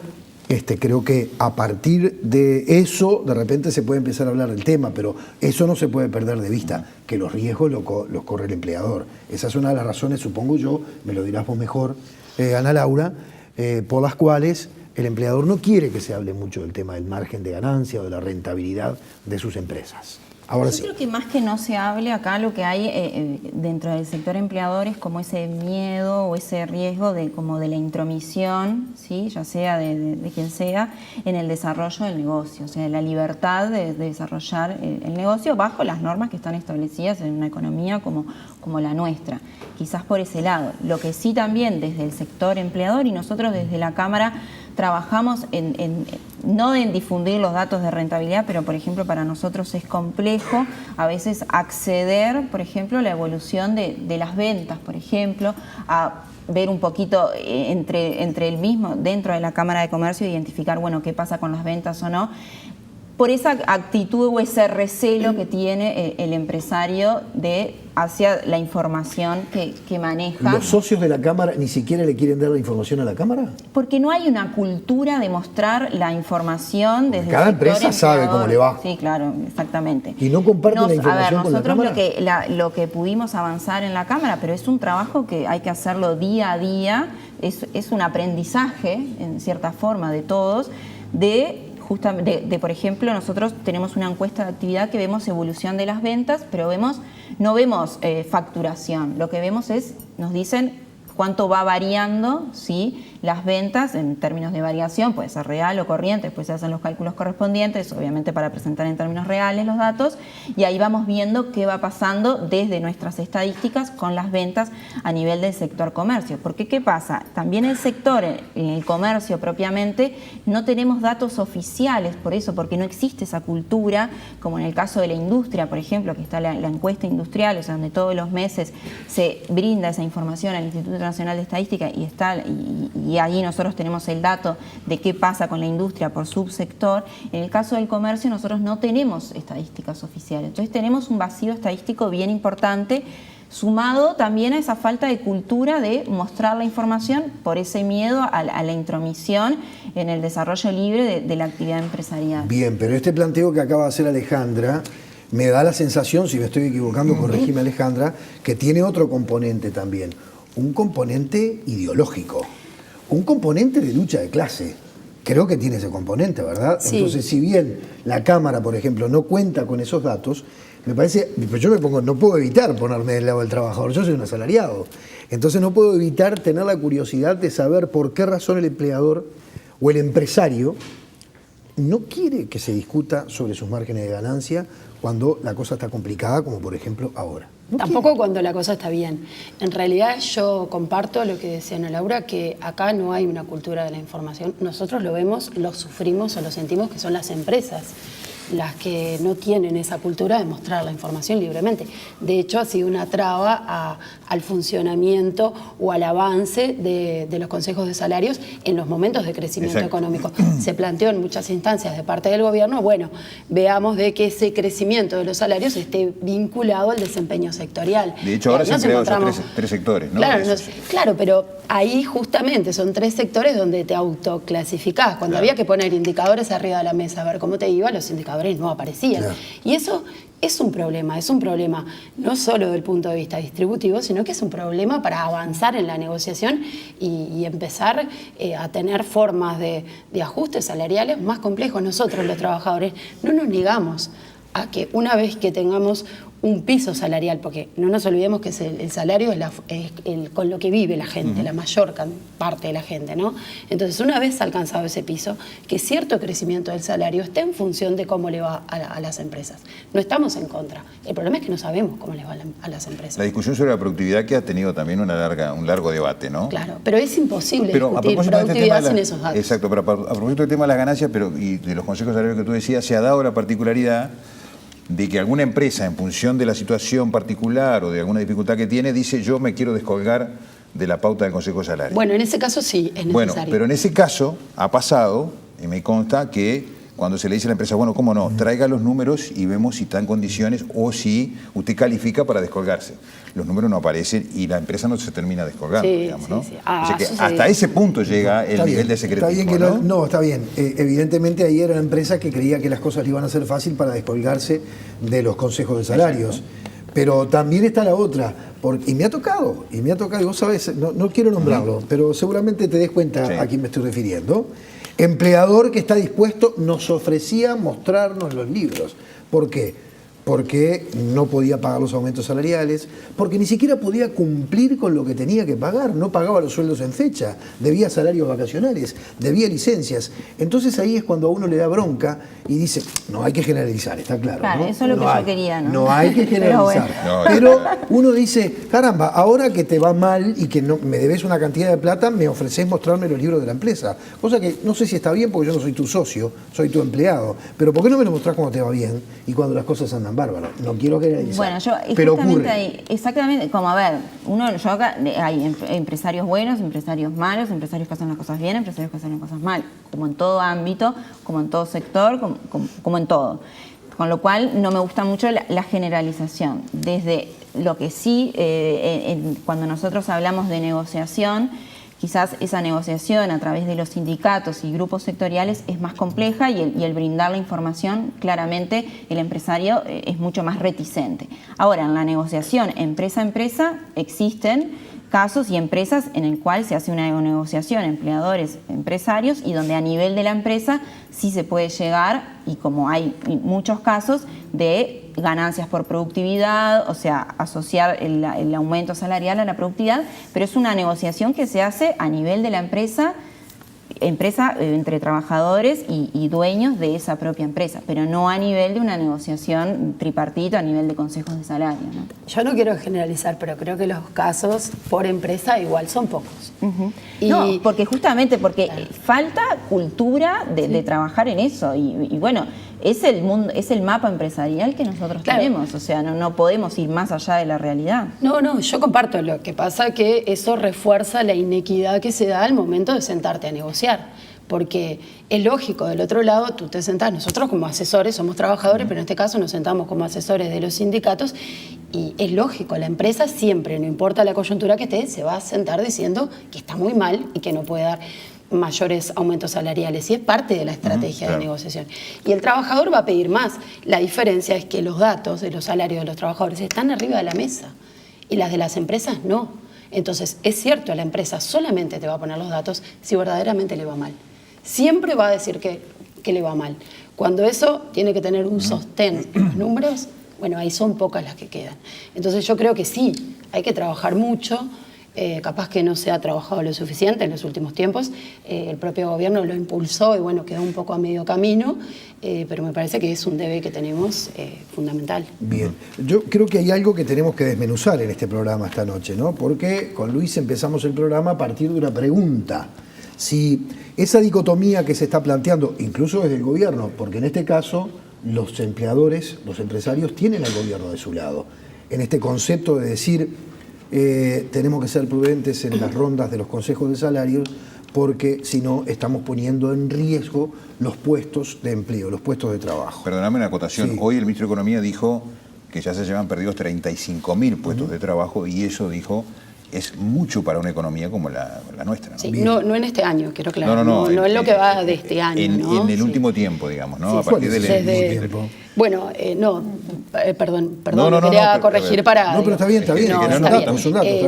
creo que a partir de eso, de repente se puede empezar a hablar del tema, pero eso no se puede perder de vista, que los riesgos los corre el empleador. Esa es una de las razones, supongo yo, me lo dirás vos mejor, Ana Laura, por las cuales el empleador no quiere que se hable mucho del tema del margen de ganancia o de la rentabilidad de sus empresas. Ahora Yo sí. creo que más que no se hable, acá lo que hay dentro del sector empleador es como ese miedo o ese riesgo de como de la intromisión, ¿sí? Ya sea de quien sea, en el desarrollo del negocio, o sea, la libertad de desarrollar el negocio bajo las normas que están establecidas en una economía como la nuestra. Quizás por ese lado. Lo que sí también desde el sector empleador y nosotros desde la Cámara trabajamos no en difundir los datos de rentabilidad, pero por ejemplo para nosotros es complejo a veces acceder, por ejemplo, a la evolución de las ventas, por ejemplo, a ver un poquito entre el mismo, dentro de la Cámara de Comercio, identificar, bueno, qué pasa con las ventas o no, por esa actitud o ese recelo que tiene el empresario hacia la información que maneja. ¿Los socios de la Cámara ni siquiera le quieren dar la información a la Cámara? Porque no hay una cultura de mostrar la información desde cada el sector empresa sabe empleador. cómo le va. Sí, claro, exactamente. ¿Y no comparten la información con la nosotros Cámara? lo que pudimos avanzar en la Cámara, pero es un trabajo que hay que hacerlo día a día, es un aprendizaje, en cierta forma, de todos, por ejemplo, nosotros tenemos una encuesta de actividad que vemos evolución de las ventas, pero no vemos facturación. Lo que vemos nos dicen cuánto va variando, ¿sí?, las ventas en términos de variación, puede ser real o corriente, después se hacen los cálculos correspondientes, obviamente para presentar en términos reales los datos, y ahí vamos viendo qué va pasando desde nuestras estadísticas con las ventas a nivel del sector comercio. Porque ¿qué pasa? También el sector, en el comercio propiamente, no tenemos datos oficiales, por eso, porque no existe esa cultura, como en el caso de la industria, por ejemplo, que está la encuesta industrial, o sea, donde todos los meses se brinda esa información al Instituto Nacional de Estadística y ahí nosotros tenemos el dato de qué pasa con la industria por subsector. En el caso del comercio nosotros no tenemos estadísticas oficiales, entonces tenemos un vacío estadístico bien importante, sumado también a esa falta de cultura de mostrar la información por ese miedo a la intromisión en el desarrollo libre de la actividad empresarial. Bien, pero este planteo que acaba de hacer Alejandra me da la sensación, si me estoy equivocando, corregime Alejandra, que tiene otro componente también, un componente ideológico. Un componente de lucha de clase. Creo que tiene ese componente, ¿verdad? Sí. Entonces, si bien la Cámara, por ejemplo, no cuenta con esos datos, me parece, yo no puedo evitar ponerme del lado del trabajador, yo soy un asalariado. Entonces no puedo evitar tener la curiosidad de saber por qué razón el empleador o el empresario no quiere que se discuta sobre sus márgenes de ganancia cuando la cosa está complicada, como por ejemplo ahora. Tampoco cuando la cosa está bien. En realidad yo comparto lo que decía Ana Laura, que acá no hay una cultura de la información. Nosotros lo vemos, lo sufrimos o lo sentimos que son las empresas las que no tienen esa cultura de mostrar la información libremente. De hecho, ha sido una traba al funcionamiento o al avance de los consejos de salarios en los momentos de crecimiento económico. Se planteó en muchas instancias de parte del gobierno, bueno, veamos de que ese crecimiento de los salarios esté vinculado al desempeño sectorial. De hecho, ahora se han creado esos tres sectores, ¿no? Claro, pero ahí justamente son tres sectores donde te autoclasificás. Cuando había que poner indicadores arriba de la mesa, a ver cómo te iba, los indicadores no aparecían. Claro. Y eso es un problema no solo desde el punto de vista distributivo, sino que es un problema para avanzar en la negociación y empezar a tener formas de ajustes salariales más complejos. Nosotros, los trabajadores, no nos negamos a que una vez que tengamos un piso salarial, porque no nos olvidemos que el salario es con lo que vive la gente, la mayor parte de la gente, ¿no? Entonces, una vez alcanzado ese piso, que cierto crecimiento del salario esté en función de cómo le va a las empresas. No estamos en contra. El problema es que no sabemos cómo les va a las empresas. La discusión sobre la productividad que ha tenido también un largo debate, ¿no? Claro, pero es imposible discutir productividad sin esos datos. Exacto, pero a propósito del tema de las ganancias y de los consejos salariales que tú decías, se ha dado la particularidad de que alguna empresa, en función de la situación particular o de alguna dificultad que tiene, dice yo me quiero descolgar de la pauta del Consejo de Salarios. Bueno, en ese caso sí, es necesario. Bueno, pero en ese caso ha pasado, y me consta, que cuando se le dice a la empresa, bueno, cómo no, traiga los números y vemos si está en condiciones o si usted califica para descolgarse. Los números no aparecen y la empresa no se termina descolgando, digamos, ¿no? Sí. O sea que hasta ese punto llega el nivel de secretismo. Está bien que no, está bien. Evidentemente ahí era una empresa que creía que las cosas le iban a ser fácil para descolgarse de los consejos de salarios. Exacto. Pero también está la otra, y me ha tocado, y vos sabés, no quiero nombrarlo, pero seguramente te des cuenta a quién me estoy refiriendo. Empleador que está dispuesto, nos ofrecía mostrarnos los libros. ¿Por qué? porque no podía pagar los aumentos salariales, porque ni siquiera podía cumplir con lo que tenía que pagar, no pagaba los sueldos en fecha, debía salarios vacacionales, debía licencias. Entonces ahí es cuando a uno le da bronca y dice, no hay que generalizar, está claro. Claro, ¿no? eso es lo que yo quería, ¿no? No hay que generalizar. Pero uno dice, caramba, ahora que te va mal y que no, me debes una cantidad de plata, me ofreces mostrarme los libros de la empresa. Cosa que no sé si está bien porque yo no soy tu socio, soy tu empleado. Pero ¿por qué no me lo mostrás cuando te va bien y cuando las cosas andan bárbaro? No quiero generalizar. Bueno, yo pero justamente ocurre. ahí, exactamente, como a ver, yo acá hay empresarios buenos, empresarios malos, empresarios que hacen las cosas bien, empresarios que hacen las cosas mal, como en todo ámbito, como en todo sector, como en todo. Con lo cual no me gusta mucho la generalización. Desde lo que sí, cuando nosotros hablamos de negociación, quizás esa negociación a través de los sindicatos y grupos sectoriales es más compleja y el brindar la información, claramente el empresario es mucho más reticente. Ahora, en la negociación empresa a empresa existen casos y empresas en el cual se hace una negociación empleadores, empresarios, y donde a nivel de la empresa sí se puede llegar, y como hay muchos casos, de ganancias por productividad, o sea, asociar el aumento salarial a la productividad, pero es una negociación que se hace a nivel de la empresa entre trabajadores y dueños de esa propia empresa, pero no a nivel de una negociación tripartita, a nivel de consejos de salario, ¿no? Yo no quiero generalizar, pero creo que los casos por empresa igual son pocos. No, porque justamente falta cultura de trabajar en eso y bueno, es el mundo, es el mapa empresarial que nosotros tenemos, o sea, no podemos ir más allá de la realidad. No, yo comparto. Lo que pasa que eso refuerza la inequidad que se da al momento de sentarte a negociar. Porque es lógico, del otro lado tú te sentás, nosotros como asesores somos trabajadores, pero en este caso nos sentamos como asesores de los sindicatos y es lógico, la empresa siempre, no importa la coyuntura que esté, se va a sentar diciendo que está muy mal y que no puede dar mayores aumentos salariales, y es parte de la estrategia de negociación. Y el trabajador va a pedir más. La diferencia es que los datos de los salarios de los trabajadores están arriba de la mesa y las de las empresas no. Entonces, es cierto, la empresa solamente te va a poner los datos si verdaderamente le va mal. Siempre va a decir que le va mal. Cuando eso tiene que tener un sostén en los números, bueno, ahí son pocas las que quedan. Entonces yo creo que sí, hay que trabajar mucho. Capaz que no se ha trabajado lo suficiente en los últimos tiempos. El propio gobierno lo impulsó y bueno, quedó un poco a medio camino, pero me parece que es un debe que tenemos fundamental. Bien, yo creo que hay algo que tenemos que desmenuzar en este programa esta noche, ¿no? Porque con Luis empezamos el programa a partir de una pregunta. Si esa dicotomía que se está planteando, incluso desde el gobierno, porque en este caso los empleadores, los empresarios tienen al gobierno de su lado, en este concepto de decir tenemos que ser prudentes en las rondas de los consejos de salarios porque si no estamos poniendo en riesgo los puestos de empleo, los puestos de trabajo. Perdóname una acotación. Sí. Hoy el ministro de Economía dijo que ya se llevan perdidos 35.000 puestos de trabajo y eso, dijo, es mucho para una economía como la nuestra, ¿no? Sí, no en este año, quiero aclarar. No es lo que va de este año, ¿no? En el último tiempo, digamos, ¿no? A partir del tiempo. Bueno, perdón, quería corregir para... No, pero está bien.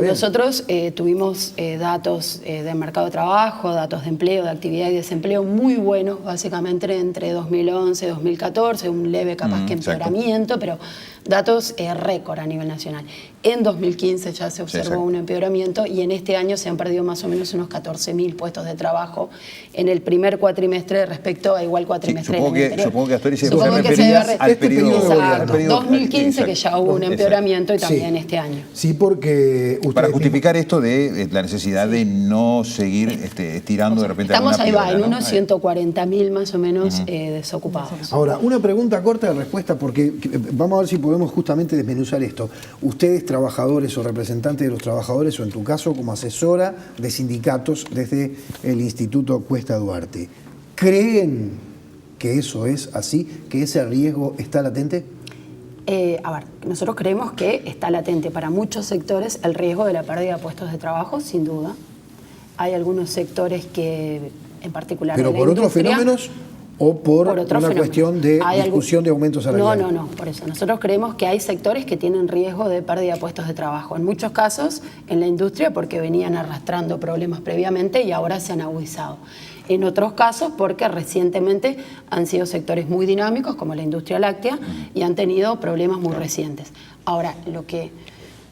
Nosotros tuvimos datos de mercado de trabajo, datos de empleo, de actividad y desempleo muy buenos, básicamente entre 2011 y 2014, un leve capaz que empeoramiento, pero datos récord a nivel nacional. En 2015 ya se observó un empeoramiento y en este año se han perdido más o menos unos 14.000 puestos de trabajo en el primer cuatrimestre respecto a igual cuatrimestre. Supongo que Astori se refería al periodo de 2015 que ya hubo un empeoramiento y también este año. Sí, porque... Para justificar esto de la necesidad de no seguir estirando de repente estamos alguna piedra, piedra, en unos 140.000 más o menos desocupados. Ahora, una pregunta corta de respuesta, porque vamos a ver si podemos justamente desmenuzar esto. Ustedes, trabajadores o representantes de los trabajadores, o en tu caso como asesora de sindicatos desde el Instituto Cuesta Duarte, ¿creen que eso es así, que ese riesgo está latente? Nosotros creemos que está latente para muchos sectores el riesgo de la pérdida de puestos de trabajo, sin duda. Hay algunos sectores que, en particular pero de por la otros industria, fenómenos ¿O por otro una fenómeno. cuestión de discusión de aumentos salariales? No, por eso. Nosotros creemos que hay sectores que tienen riesgo de pérdida de puestos de trabajo. En muchos casos en la industria porque venían arrastrando problemas previamente y ahora se han agudizado. En otros casos porque recientemente han sido sectores muy dinámicos como la industria láctea y han tenido problemas muy recientes. Ahora, lo que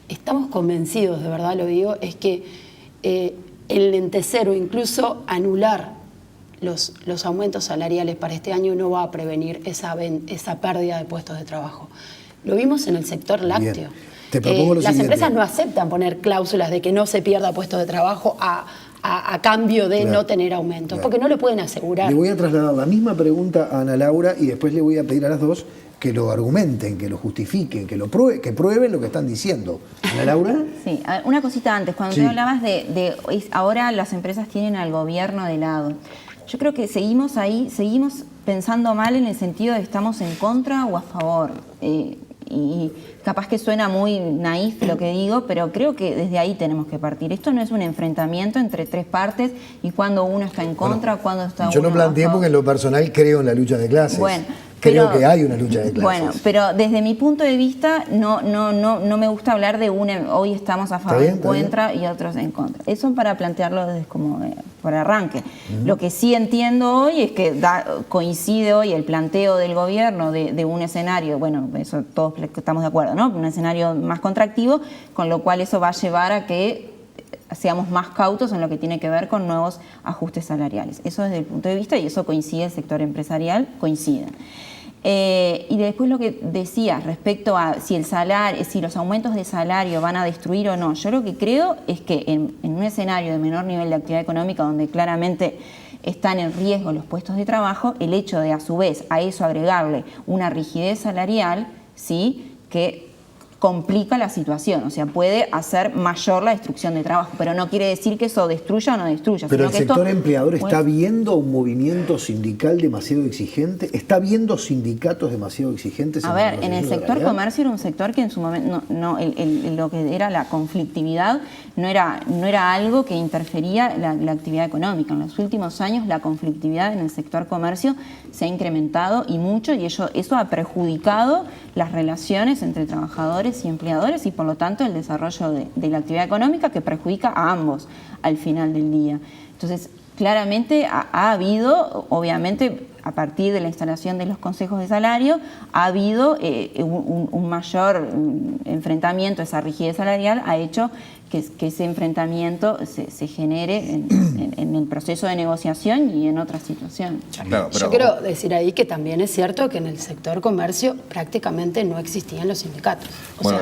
estamos convencidos, de verdad lo digo, es que el lentecer o incluso anular los aumentos salariales para este año no va a prevenir esa pérdida de puestos de trabajo. Lo vimos en el sector lácteo. Bien. Te propongo lo las siguiente. empresas no aceptan poner cláusulas de que no se pierda puestos de trabajo a cambio de no tener aumentos, porque no lo pueden asegurar. Le voy a trasladar la misma pregunta a Ana Laura y después le voy a pedir a las dos que lo argumenten, que lo justifiquen, que prueben lo que están diciendo. Ana Laura. Sí, una cosita antes, cuando tú hablabas de ahora las empresas tienen al gobierno de lado. Yo creo que seguimos pensando mal en el sentido de estamos en contra o a favor. Y capaz que suena muy naif lo que digo, pero creo que desde ahí tenemos que partir. Esto no es un enfrentamiento entre tres partes y cuando uno está en contra, cuando está uno a favor. Yo no planteé porque en lo personal creo en la lucha de clases. Bueno, creo que hay una lucha de clases. Bueno, pero desde mi punto de vista no me gusta hablar de hoy estamos a favor, en contra y otros en contra. Eso para plantearlo desde como por arranque. Lo que sí entiendo hoy es que coincide hoy el planteo del gobierno de un escenario, bueno, eso todos estamos de acuerdo, ¿no? Un escenario más contractivo, con lo cual eso va a llevar a que seamos más cautos en lo que tiene que ver con nuevos ajustes salariales. Eso desde el punto de vista, y eso coincide, el sector empresarial coincide. Y después lo que decías respecto a si los aumentos de salario van a destruir o no, yo lo que creo es que en un escenario de menor nivel de actividad económica donde claramente están en riesgo los puestos de trabajo, el hecho de a su vez a eso agregarle una rigidez salarial, ¿sí?, que complica la situación, o sea, puede hacer mayor la destrucción de trabajo, pero no quiere decir que eso destruya o no destruya. Pero sino el que sector esto, empleador está viendo un movimiento sindical demasiado exigente, está viendo sindicatos demasiado exigentes. A ver, en el sector comercio era un sector que en su momento, lo que era la conflictividad no era algo que interfería la actividad económica. En los últimos años la conflictividad en el sector comercio se ha incrementado y mucho, y eso ha perjudicado las relaciones entre trabajadores y empleadores y por lo tanto el desarrollo de la actividad económica, que perjudica a ambos al final del día. Entonces, claramente ha habido, obviamente, a partir de la instalación de los consejos de salario, ha habido un mayor enfrentamiento, esa rigidez salarial ha hecho que ese enfrentamiento se genere en el proceso de negociación y en otras situaciones. Claro, Yo quiero decir ahí que también es cierto que en el sector comercio prácticamente no existían los sindicatos.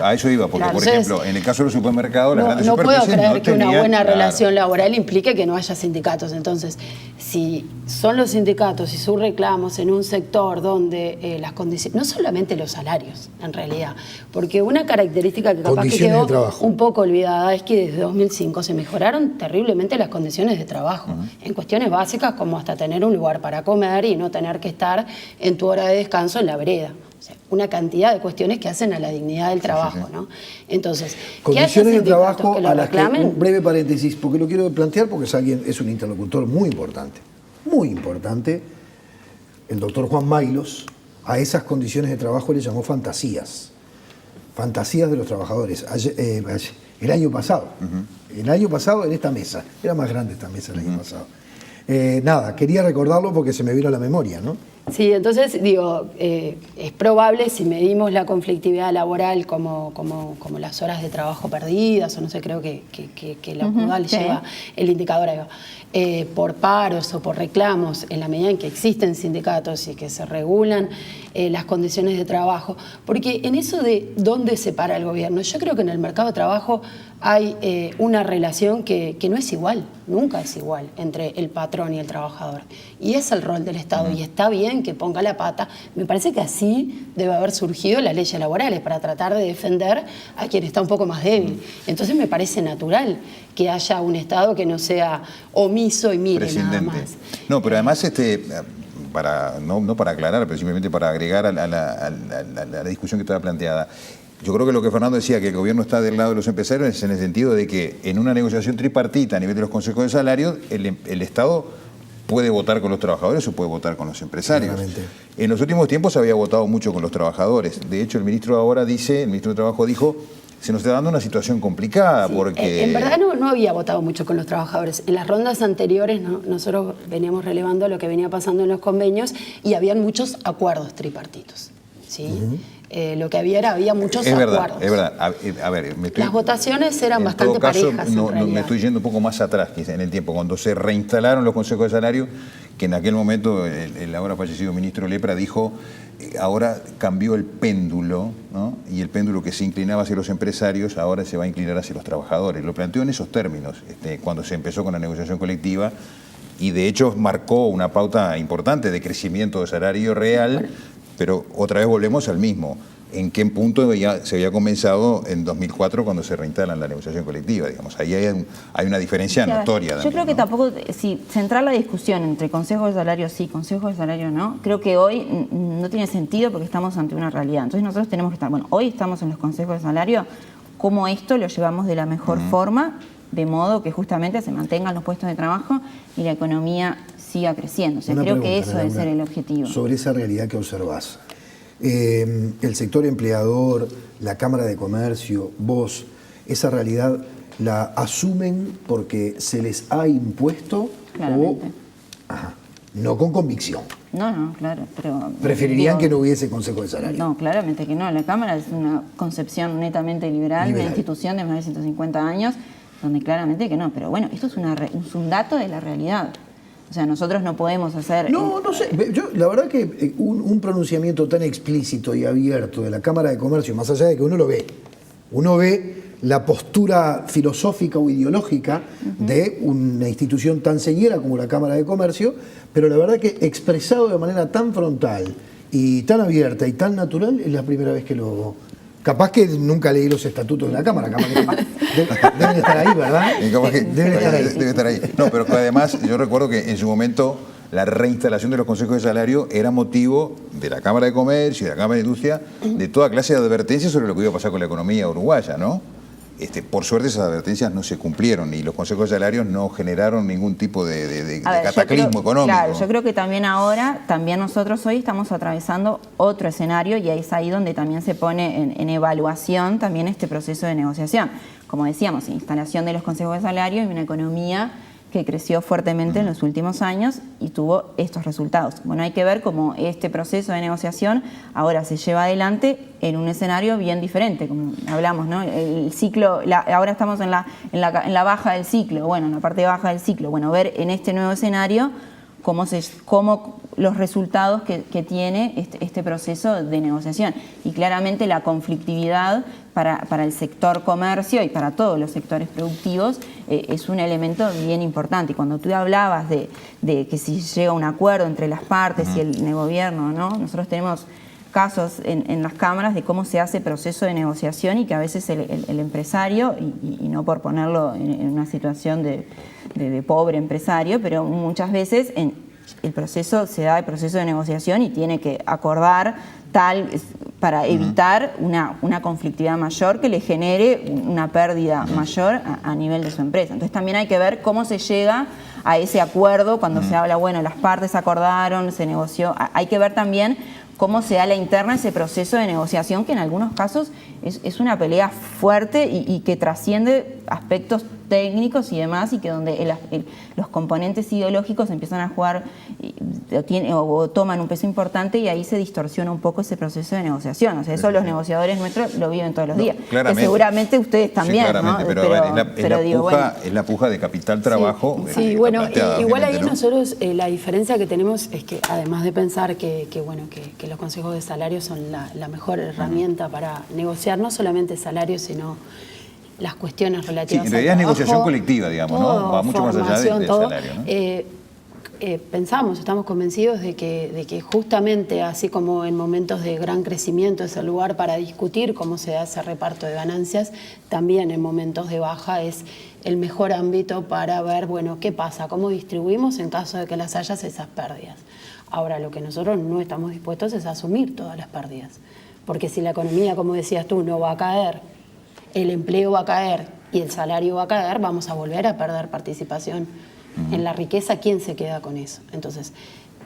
A eso iba, porque por ejemplo, en el caso de los supermercados, las grandes no puedo superficies creer que una tenían, buena relación laboral implique que no haya sindicatos. Entonces, si son los sindicatos y sus reclamos en un sector donde las condiciones, no solamente los salarios, en realidad, porque una característica que capaz que quedó un poco olvidada es que desde 2005 se mejoraron terriblemente las condiciones de trabajo, en cuestiones básicas como hasta tener un lugar para comer y no tener que estar en tu hora de descanso en la vereda. O sea, una cantidad de cuestiones que hacen a la dignidad del trabajo, ¿no? Entonces, condiciones de trabajo que a las que, un breve paréntesis, porque lo quiero plantear porque es un interlocutor muy importante, el doctor Juan Maylos, a esas condiciones de trabajo le llamó fantasías de los trabajadores. El año pasado, en esta mesa, era más grande esta mesa el año pasado. Quería recordarlo porque se me vino a la memoria, ¿no? Sí, entonces digo, es probable si medimos la conflictividad laboral como las horas de trabajo perdidas, o no sé, creo que la UDAL lleva el indicador ahí va, por paros o por reclamos, en la medida en que existen sindicatos y que se regulan las condiciones de trabajo, porque en eso de dónde se para el gobierno, yo creo que en el mercado de trabajo hay una relación que no es igual, nunca es igual entre el patrón y el trabajador. Y es el rol del Estado, y está bien que ponga la pata. Me parece que así debe haber surgido las leyes laborales, para tratar de defender a quien está un poco más débil. Entonces me parece natural que haya un Estado que no sea omiso y mire nada más. No, pero además, no para aclarar, pero simplemente para agregar a la discusión que estaba planteada. Yo creo que lo que Fernando decía, que el gobierno está del lado de los empresarios, es en el sentido de que en una negociación tripartita a nivel de los consejos de salario, el Estado puede votar con los trabajadores o puede votar con los empresarios. Claramente. En los últimos tiempos se había votado mucho con los trabajadores. De hecho, el ministro de Trabajo dijo, se nos está dando una situación complicada porque... En verdad no había votado mucho con los trabajadores. En las rondas anteriores nosotros veníamos relevando lo que venía pasando en los convenios y habían muchos acuerdos tripartitos, ¿sí? Lo que había muchos acuerdos. Es verdad. A ver, las votaciones eran bastante parejas. Me estoy yendo un poco más atrás en el tiempo, cuando se reinstalaron los consejos de salario, que en aquel momento el ahora fallecido ministro Lepra dijo, ahora cambió el péndulo, ¿no? Y el péndulo que se inclinaba hacia los empresarios ahora se va a inclinar hacia los trabajadores. Lo planteó en esos términos, cuando se empezó con la negociación colectiva, y de hecho marcó una pauta importante de crecimiento de salario real. Pero otra vez volvemos al mismo. ¿En qué punto se había comenzado en 2004 cuando se reinstala la negociación colectiva? Digamos, ahí hay una diferencia notoria. Yo creo que tampoco, si centrar la discusión entre consejos de salario sí, consejos de salario no, creo que hoy no tiene sentido porque estamos ante una realidad. Entonces nosotros tenemos que estar, hoy estamos en los consejos de salario, ¿cómo esto lo llevamos de la mejor forma? De modo que justamente se mantengan los puestos de trabajo y la economía siga creciendo. O sea, creo que eso debe ser el objetivo. Sobre esa realidad que observás, el sector empleador, la Cámara de Comercio, vos, ¿esa realidad la asumen porque se les ha impuesto o no con convicción? No, claro. Pero ¿preferirían que no hubiese Consejo de Salario? No, claramente que no. La Cámara es una concepción netamente liberal, una institución de más de 150 años, donde claramente que no. Pero bueno, esto es un dato de la realidad. O sea, nosotros no podemos hacer... No sé. Yo, la verdad que un pronunciamiento tan explícito y abierto de la Cámara de Comercio, más allá de que uno ve la postura filosófica o ideológica de una institución tan señera como la Cámara de Comercio, pero la verdad que expresado de manera tan frontal y tan abierta y tan natural es la primera vez que lo... Capaz que nunca leí los estatutos de la Cámara, deben estar ahí, ¿verdad? Deben estar ahí. No, pero además yo recuerdo que en su momento la reinstalación de los consejos de salario era motivo de la Cámara de Comercio y de la Cámara de Industria de toda clase de advertencias sobre lo que iba a pasar con la economía uruguaya, ¿no? Por suerte esas advertencias no se cumplieron y los consejos de salarios no generaron ningún tipo de cataclismo económico. Claro, yo creo que también nosotros hoy estamos atravesando otro escenario y es ahí donde también se pone en evaluación también este proceso de negociación. Como decíamos, instalación de los consejos de salario y una economía que creció fuertemente en los últimos años y tuvo estos resultados. Bueno, hay que ver cómo este proceso de negociación ahora se lleva adelante en un escenario bien diferente, como hablamos, ¿no? El ciclo, ahora estamos en la baja del ciclo, bueno, en la parte baja del ciclo, bueno, ver en este nuevo escenario cómo los resultados que tiene este proceso de negociación. Y claramente la conflictividad para el sector comercio y para todos los sectores productivos es un elemento bien importante. Y cuando tú hablabas de que si llega un acuerdo entre las partes y el gobierno, ¿no? Nosotros tenemos casos en las cámaras de cómo se hace proceso de negociación y que a veces el empresario, y no por ponerlo en una situación de pobre empresario, pero muchas veces el proceso de negociación y tiene que acordar para evitar una conflictividad mayor que le genere una pérdida mayor a nivel de su empresa. Entonces también hay que ver cómo se llega a ese acuerdo cuando se habla, bueno, las partes acordaron, se negoció. Hay que ver también cómo se da a la interna ese proceso de negociación que en algunos casos es una pelea fuerte y que trasciende aspectos técnicos y demás, y que donde los componentes ideológicos empiezan a jugar o toman un peso importante y ahí se distorsiona un poco ese proceso de negociación. O sea, eso los negociadores nuestros lo viven todos los días. Que seguramente ustedes también, sí, claramente, ¿no? Pero es la puja de capital trabajo. Sí, bueno, igual ahí nosotros la diferencia que tenemos es que además de pensar que los consejos de salario son la mejor herramienta para negociar no solamente salarios, sino las cuestiones relativas en realidad al es trabajo, negociación colectiva, digamos, ¿no? Va mucho más allá del salario, ¿no? Estamos convencidos de que justamente así como en momentos de gran crecimiento es el lugar para discutir cómo se da ese reparto de ganancias, también en momentos de baja es el mejor ámbito para ver, bueno, qué pasa, cómo distribuimos en caso de que las haya esas pérdidas. Ahora, lo que nosotros no estamos dispuestos es asumir todas las pérdidas, porque si la economía, como decías tú, no va a caer, el empleo va a caer y el salario va a caer, vamos a volver a perder participación en la riqueza. ¿Quién se queda con eso? Entonces,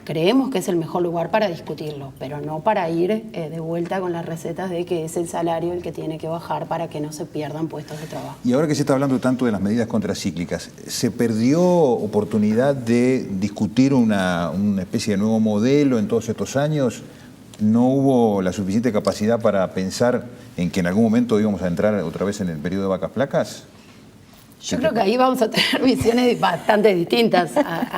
creemos que es el mejor lugar para discutirlo, pero no para ir de vuelta con las recetas de que es el salario el que tiene que bajar para que no se pierdan puestos de trabajo. Y ahora que se está hablando tanto de las medidas contracíclicas, ¿se perdió oportunidad de discutir una especie de nuevo modelo en todos estos años? ¿No hubo la suficiente capacidad para pensar en que en algún momento íbamos a entrar otra vez en el periodo de vacas flacas? Yo creo que ahí vamos a tener visiones bastante distintas.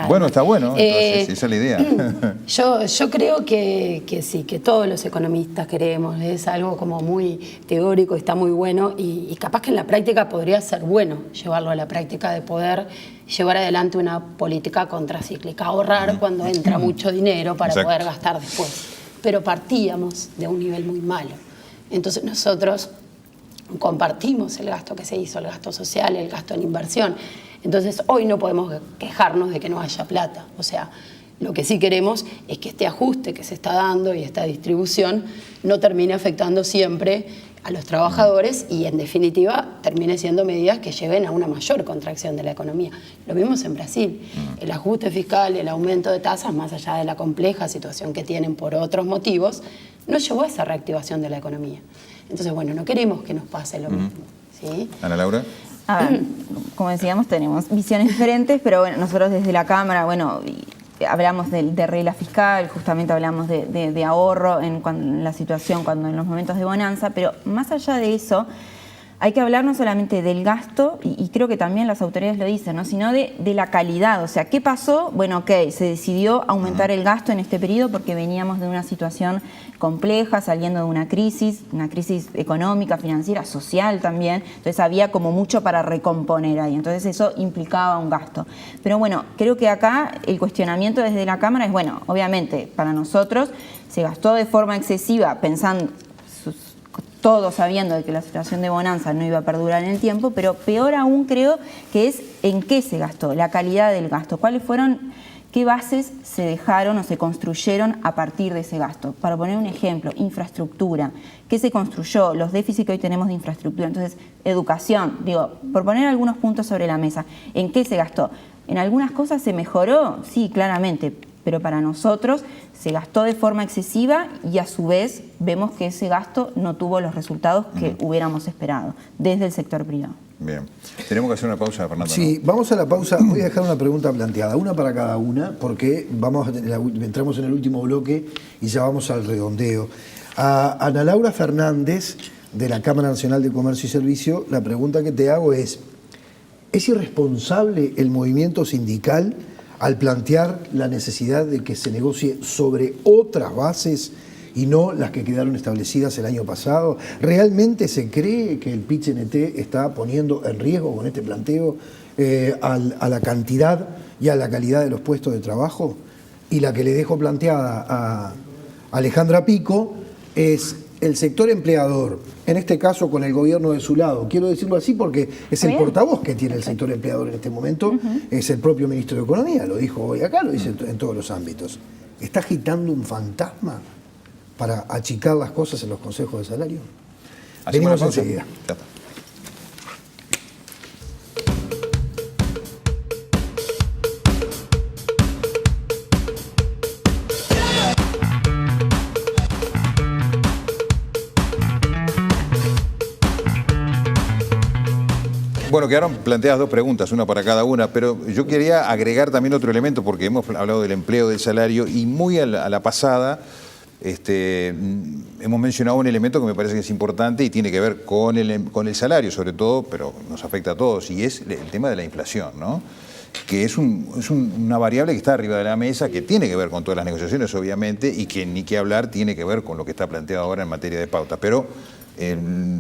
Bueno, está bueno, entonces, esa es la idea. Yo creo que sí, que todos los economistas queremos, es algo como muy teórico, está muy bueno y capaz que en la práctica podría ser bueno llevarlo a la práctica, de poder llevar adelante una política contracíclica, ahorrar cuando entra mucho dinero para poder gastar después. Pero partíamos de un nivel muy malo. Entonces nosotros compartimos el gasto que se hizo, el gasto social, el gasto en inversión. Entonces hoy no podemos quejarnos de que no haya plata. O sea, lo que sí queremos es que este ajuste que se está dando y esta distribución no termine afectando siempre a los trabajadores y en definitiva termine siendo medidas que lleven a una mayor contracción de la economía. Lo vimos en Brasil. El ajuste fiscal, el aumento de tasas, más allá de la compleja situación que tienen por otros motivos, no llevó a esa reactivación de la economía. Entonces, bueno, no queremos que nos pase lo mismo. ¿Sí? Ana Laura. A ver, como decíamos, tenemos visiones diferentes, pero bueno, nosotros desde la Cámara, bueno, hablamos de regla fiscal, justamente hablamos de ahorro en la situación, en los momentos de bonanza, pero más allá de eso, hay que hablar no solamente del gasto, y creo que también las autoridades lo dicen, ¿no?, sino de la calidad. O sea, ¿qué pasó? Bueno, ok, se decidió aumentar el gasto en este periodo porque veníamos de una situación compleja, saliendo de una crisis económica, financiera, social también. Entonces había como mucho para recomponer ahí. Entonces eso implicaba un gasto. Pero bueno, creo que acá el cuestionamiento desde la Cámara es, bueno, obviamente para nosotros se gastó de forma excesiva pensando, todos sabiendo de que la situación de bonanza no iba a perdurar en el tiempo, pero peor aún creo que es en qué se gastó, la calidad del gasto, cuáles fueron, qué bases se dejaron o se construyeron a partir de ese gasto. Para poner un ejemplo, infraestructura, qué se construyó, los déficits que hoy tenemos de infraestructura, entonces educación, digo, por poner algunos puntos sobre la mesa, ¿en qué se gastó? ¿En algunas cosas se mejoró? Sí, claramente, pero para nosotros se gastó de forma excesiva y a su vez vemos que ese gasto no tuvo los resultados que hubiéramos esperado desde el sector privado. Bien. Tenemos que hacer una pausa, Fernando. Sí, ¿no? Vamos a la pausa. Voy a dejar una pregunta planteada, una para cada una, porque entramos en el último bloque y ya vamos al redondeo. A Ana Laura Fernández, de la Cámara Nacional de Comercio y Servicio, la pregunta que te hago ¿es irresponsable el movimiento sindical al plantear la necesidad de que se negocie sobre otras bases y no las que quedaron establecidas el año pasado? ¿Realmente se cree que el PIT-CNT está poniendo en riesgo con este planteo a la cantidad y a la calidad de los puestos de trabajo? Y la que le dejo planteada a Alejandra Pico es el sector empleador, en este caso con el gobierno de su lado. Quiero decirlo así porque es el portavoz que tiene el sector empleador en este momento, es el propio ministro de Economía, lo dijo hoy acá, lo dice en todos los ámbitos. ¿Está agitando un fantasma para achicar las cosas en los consejos de salario? Venimos enseguida. Bueno, quedaron planteadas dos preguntas, una para cada una, pero yo quería agregar también otro elemento, porque hemos hablado del empleo, del salario, y muy a la pasada hemos mencionado un elemento que me parece que es importante y tiene que ver con el salario sobre todo, pero nos afecta a todos, y es el tema de la inflación, ¿no? Que es una variable que está arriba de la mesa, que tiene que ver con todas las negociaciones, obviamente, y que ni que hablar tiene que ver con lo que está planteado ahora en materia de pauta. Pero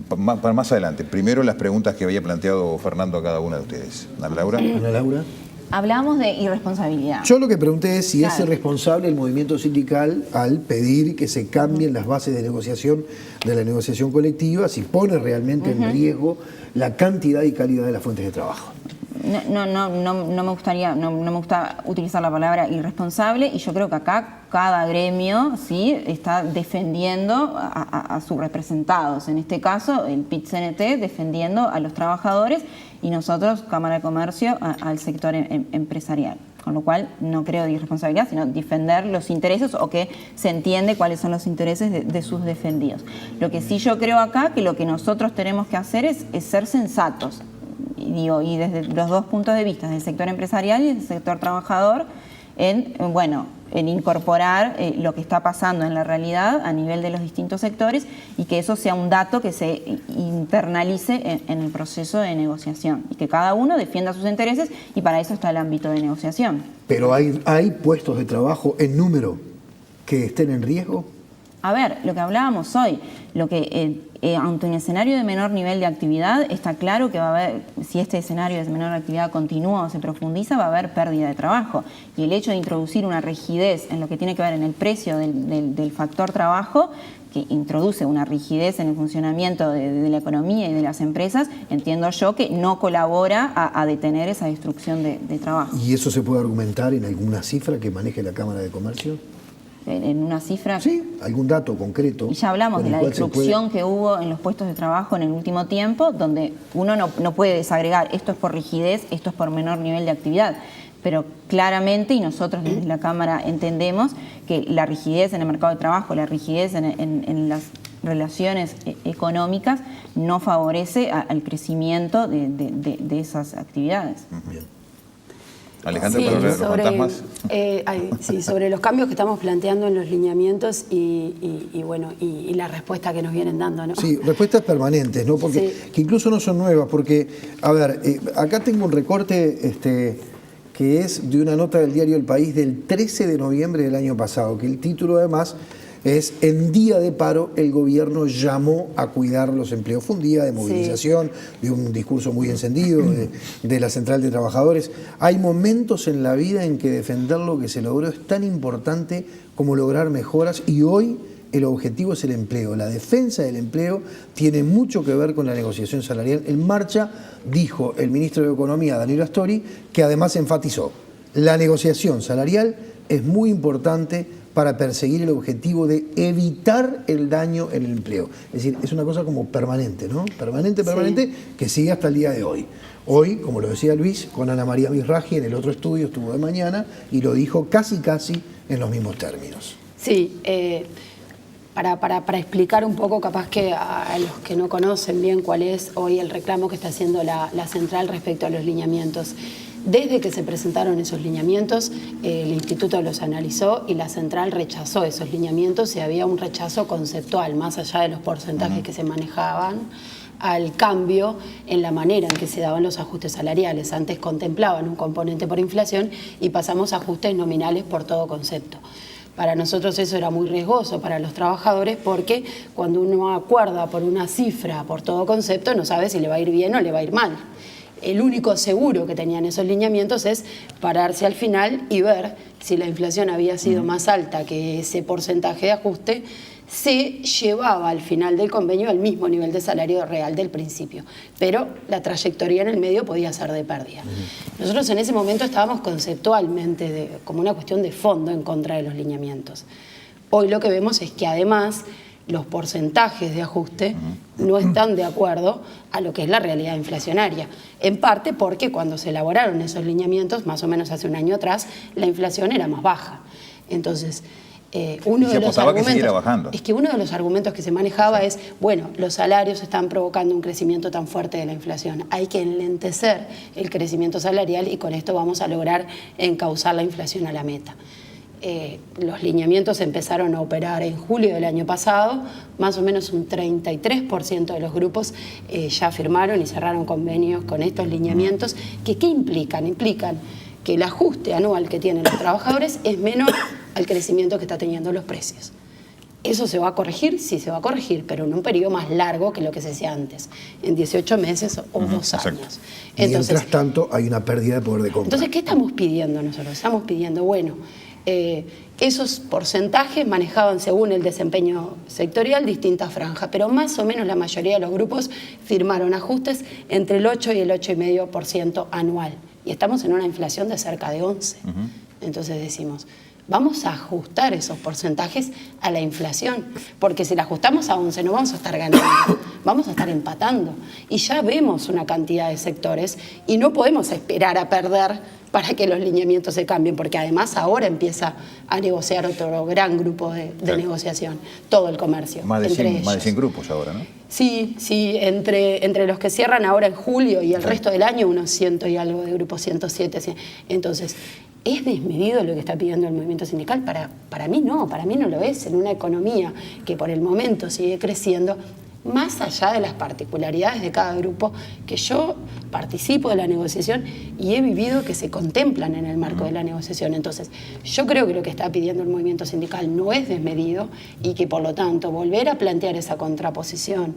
para más adelante, primero las preguntas que había planteado Fernando a cada una de ustedes. Ana Laura. Ana Laura. Hablábamos de irresponsabilidad. Yo lo que pregunté es si es irresponsable el movimiento sindical al pedir que se cambien las bases de negociación de la negociación colectiva, si pone realmente en riesgo la cantidad y calidad de las fuentes de trabajo. no me gusta utilizar la palabra irresponsable, y yo creo que acá cada gremio sí está defendiendo a sus representados. En este caso, el PIT-CNT defendiendo a los trabajadores y nosotros, Cámara de Comercio, al sector empresarial. Con lo cual, no creo de irresponsabilidad, sino defender los intereses, o que se entiende cuáles son los intereses de sus defendidos. Lo que sí yo creo acá, que lo que nosotros tenemos que hacer es ser sensatos. Y desde los dos puntos de vista, del sector empresarial y del sector trabajador, en incorporar lo que está pasando en la realidad a nivel de los distintos sectores, y que eso sea un dato que se internalice en el proceso de negociación, y que cada uno defienda sus intereses, y para eso está el ámbito de negociación. Pero ¿hay puestos de trabajo en número que estén en riesgo? A ver, lo que hablábamos hoy, ante un escenario de menor nivel de actividad, está claro que va a haber, si este escenario de menor actividad continúa o se profundiza, va a haber pérdida de trabajo. Y el hecho de introducir una rigidez en lo que tiene que ver en el precio del factor trabajo, que introduce una rigidez en el funcionamiento de la economía y de las empresas, entiendo yo que no colabora a detener esa destrucción de trabajo. ¿Y eso se puede argumentar en alguna cifra que maneje la Cámara de Comercio? En una cifra... Sí, algún dato concreto. Y ya hablamos de la destrucción que hubo en los puestos de trabajo en el último tiempo, donde uno no puede desagregar esto es por rigidez, esto es por menor nivel de actividad. Pero claramente, y nosotros desde la Cámara entendemos que la rigidez en el mercado de trabajo, la rigidez en las relaciones económicas no favorece al crecimiento de esas actividades. Bien. Alejandra, sí, para los fantasmas. Sobre los cambios que estamos planteando en los lineamientos y la respuesta que nos vienen dando, ¿no? Sí, respuestas permanentes, ¿no? Porque sí. Que incluso no son nuevas, porque, a ver, acá tengo un recorte que es de una nota del diario El País del 13 de noviembre del año pasado, que el título además es "En día de paro el gobierno llamó a cuidar los empleos". Fue un día de movilización, de un discurso muy encendido de la Central de Trabajadores. Hay momentos en la vida en que defender lo que se logró es tan importante como lograr mejoras, y hoy el objetivo es el empleo. La defensa del empleo tiene mucho que ver con la negociación salarial en marcha, dijo el ministro de Economía, Daniel Astori, que además enfatizó: la negociación salarial es muy importante para perseguir el objetivo de evitar el daño en el empleo. Es decir, es una cosa como permanente, ¿no? Permanente, que sigue hasta el día de hoy. Hoy, como lo decía Luis, con Ana María Misraji en el otro estudio, estuvo de mañana, y lo dijo casi en los mismos términos. Sí, para explicar un poco, capaz que a los que no conocen bien cuál es hoy el reclamo que está haciendo la Central respecto a los lineamientos. Desde que se presentaron esos lineamientos, el Instituto los analizó y la Central rechazó esos lineamientos, y había un rechazo conceptual, más allá de los porcentajes que se manejaban, al cambio en la manera en que se daban los ajustes salariales. Antes contemplaban un componente por inflación y pasamos a ajustes nominales por todo concepto. Para nosotros eso era muy riesgoso para los trabajadores, porque cuando uno acuerda por una cifra por todo concepto, no sabe si le va a ir bien o le va a ir mal. El único seguro que tenían esos lineamientos es pararse al final y ver si la inflación había sido más alta que ese porcentaje de ajuste, se llevaba al final del convenio al mismo nivel de salario real del principio, pero la trayectoria en el medio podía ser de pérdida. Nosotros en ese momento estábamos conceptualmente como una cuestión de fondo en contra de los lineamientos. Hoy lo que vemos es que además los porcentajes de ajuste no están de acuerdo a lo que es la realidad inflacionaria. En parte porque cuando se elaboraron esos lineamientos, más o menos hace un año atrás, la inflación era más baja. Entonces, uno de los argumentos es que uno de los argumentos que se manejaba es, bueno, los salarios están provocando un crecimiento tan fuerte de la inflación, hay que enlentecer el crecimiento salarial y con esto vamos a lograr encauzar la inflación a la meta. Los lineamientos empezaron a operar en julio del año pasado, más o menos un 33% de los grupos ya firmaron y cerraron convenios con estos lineamientos, que ¿qué implican? Implican que el ajuste anual que tienen los trabajadores es menor al crecimiento que está teniendo los precios. ¿Eso se va a corregir? Sí, se va a corregir, pero en un periodo más largo que lo que se hacía antes, en 18 meses o 2 años. Entonces, mientras tanto, hay una pérdida de poder de compra. Entonces, ¿qué estamos pidiendo nosotros? Estamos pidiendo, bueno, Esos porcentajes manejaban según el desempeño sectorial distintas franjas, pero más o menos la mayoría de los grupos firmaron ajustes entre el 8 y el 8,5% anual. Y estamos en una inflación de cerca de 11. Entonces decimos, vamos a ajustar esos porcentajes a la inflación, porque si la ajustamos a 11 no vamos a estar ganando, vamos a estar empatando. Y ya vemos una cantidad de sectores y no podemos esperar a perder para que los lineamientos se cambien, porque además ahora empieza a negociar otro gran grupo de negociación, todo el comercio. Más de 100 grupos ahora, ¿no? Sí, entre los que cierran ahora en julio y el resto del año, unos 100 y algo de grupos, 107. 100. Entonces, ¿es desmedido lo que está pidiendo el movimiento sindical? Para mí no lo es. En una economía que por el momento sigue creciendo, más allá de las particularidades de cada grupo, que yo participo de la negociación y he vivido que se contemplan en el marco de la negociación. Entonces, yo creo que lo que está pidiendo el movimiento sindical no es desmedido y que, por lo tanto, volver a plantear esa contraposición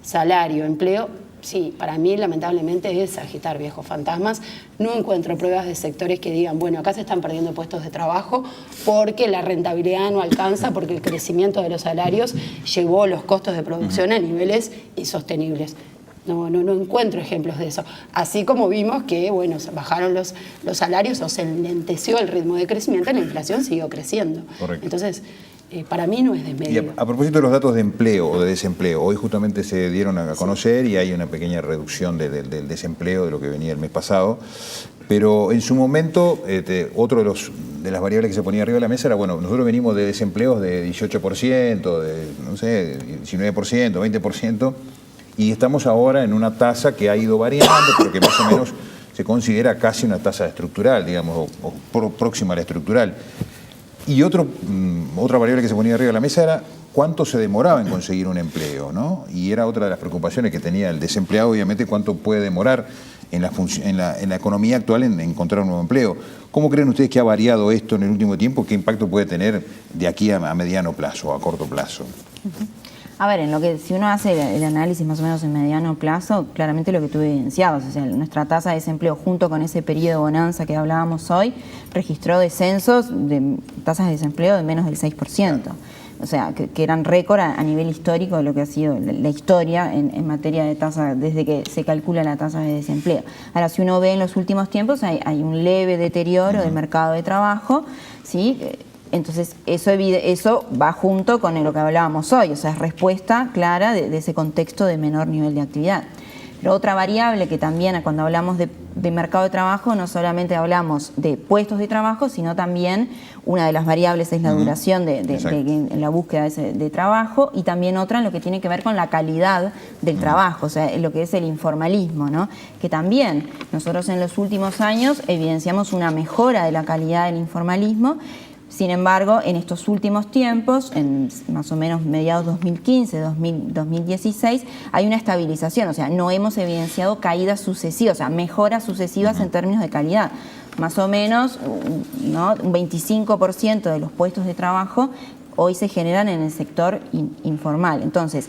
salario, empleo, sí, para mí lamentablemente es agitar viejos fantasmas. No encuentro pruebas de sectores que digan, bueno, acá se están perdiendo puestos de trabajo porque la rentabilidad no alcanza, porque el crecimiento de los salarios llevó los costos de producción a niveles insostenibles. No encuentro ejemplos de eso. Así como vimos que, bueno, bajaron los salarios o se lenteció el ritmo de crecimiento, la inflación siguió creciendo. Correcto. Entonces, para mí no es desmedido. Y a propósito de los datos de empleo o de desempleo, hoy justamente se dieron a conocer y hay una pequeña reducción del desempleo de lo que venía el mes pasado, pero en su momento otro de las variables que se ponía arriba de la mesa era, bueno, nosotros venimos de desempleos de 18%, de, no sé, 19%, 20%, y estamos ahora en una tasa que ha ido variando, pero que más o menos se considera casi una tasa estructural, digamos, o próxima a la estructural. Y otra variable que se ponía arriba de la mesa era cuánto se demoraba en conseguir un empleo, ¿no? Y era otra de las preocupaciones que tenía el desempleado, obviamente, cuánto puede demorar en la economía actual en encontrar un nuevo empleo. ¿Cómo creen ustedes que ha variado esto en el último tiempo? ¿Qué impacto puede tener de aquí a mediano plazo o a corto plazo? A ver, si uno hace el análisis más o menos en mediano plazo, claramente lo que tú evidenciabas, o sea, nuestra tasa de desempleo junto con ese periodo de bonanza que hablábamos hoy, registró descensos de tasas de desempleo de menos del 6%. O sea, que eran récord a nivel histórico de lo que ha sido la historia en materia de tasa, desde que se calcula la tasa de desempleo. Ahora, si uno ve en los últimos tiempos, hay un leve deterioro del mercado de trabajo, ¿sí? Entonces, eso va junto con lo que hablábamos hoy, o sea, es respuesta clara de ese contexto de menor nivel de actividad. Pero otra variable que también cuando hablamos de mercado de trabajo, no solamente hablamos de puestos de trabajo, sino también una de las variables es la duración en la búsqueda de trabajo, y también otra en lo que tiene que ver con la calidad del trabajo, o sea, en lo que es el informalismo, ¿no? Que también nosotros en los últimos años evidenciamos una mejora de la calidad del informalismo. Sin embargo, en estos últimos tiempos, en más o menos mediados 2015, 2016, hay una estabilización, o sea, no hemos evidenciado caídas sucesivas, o sea, mejoras sucesivas en términos de calidad. Más o menos, ¿no?, un 25% de los puestos de trabajo hoy se generan en el sector informal. Entonces,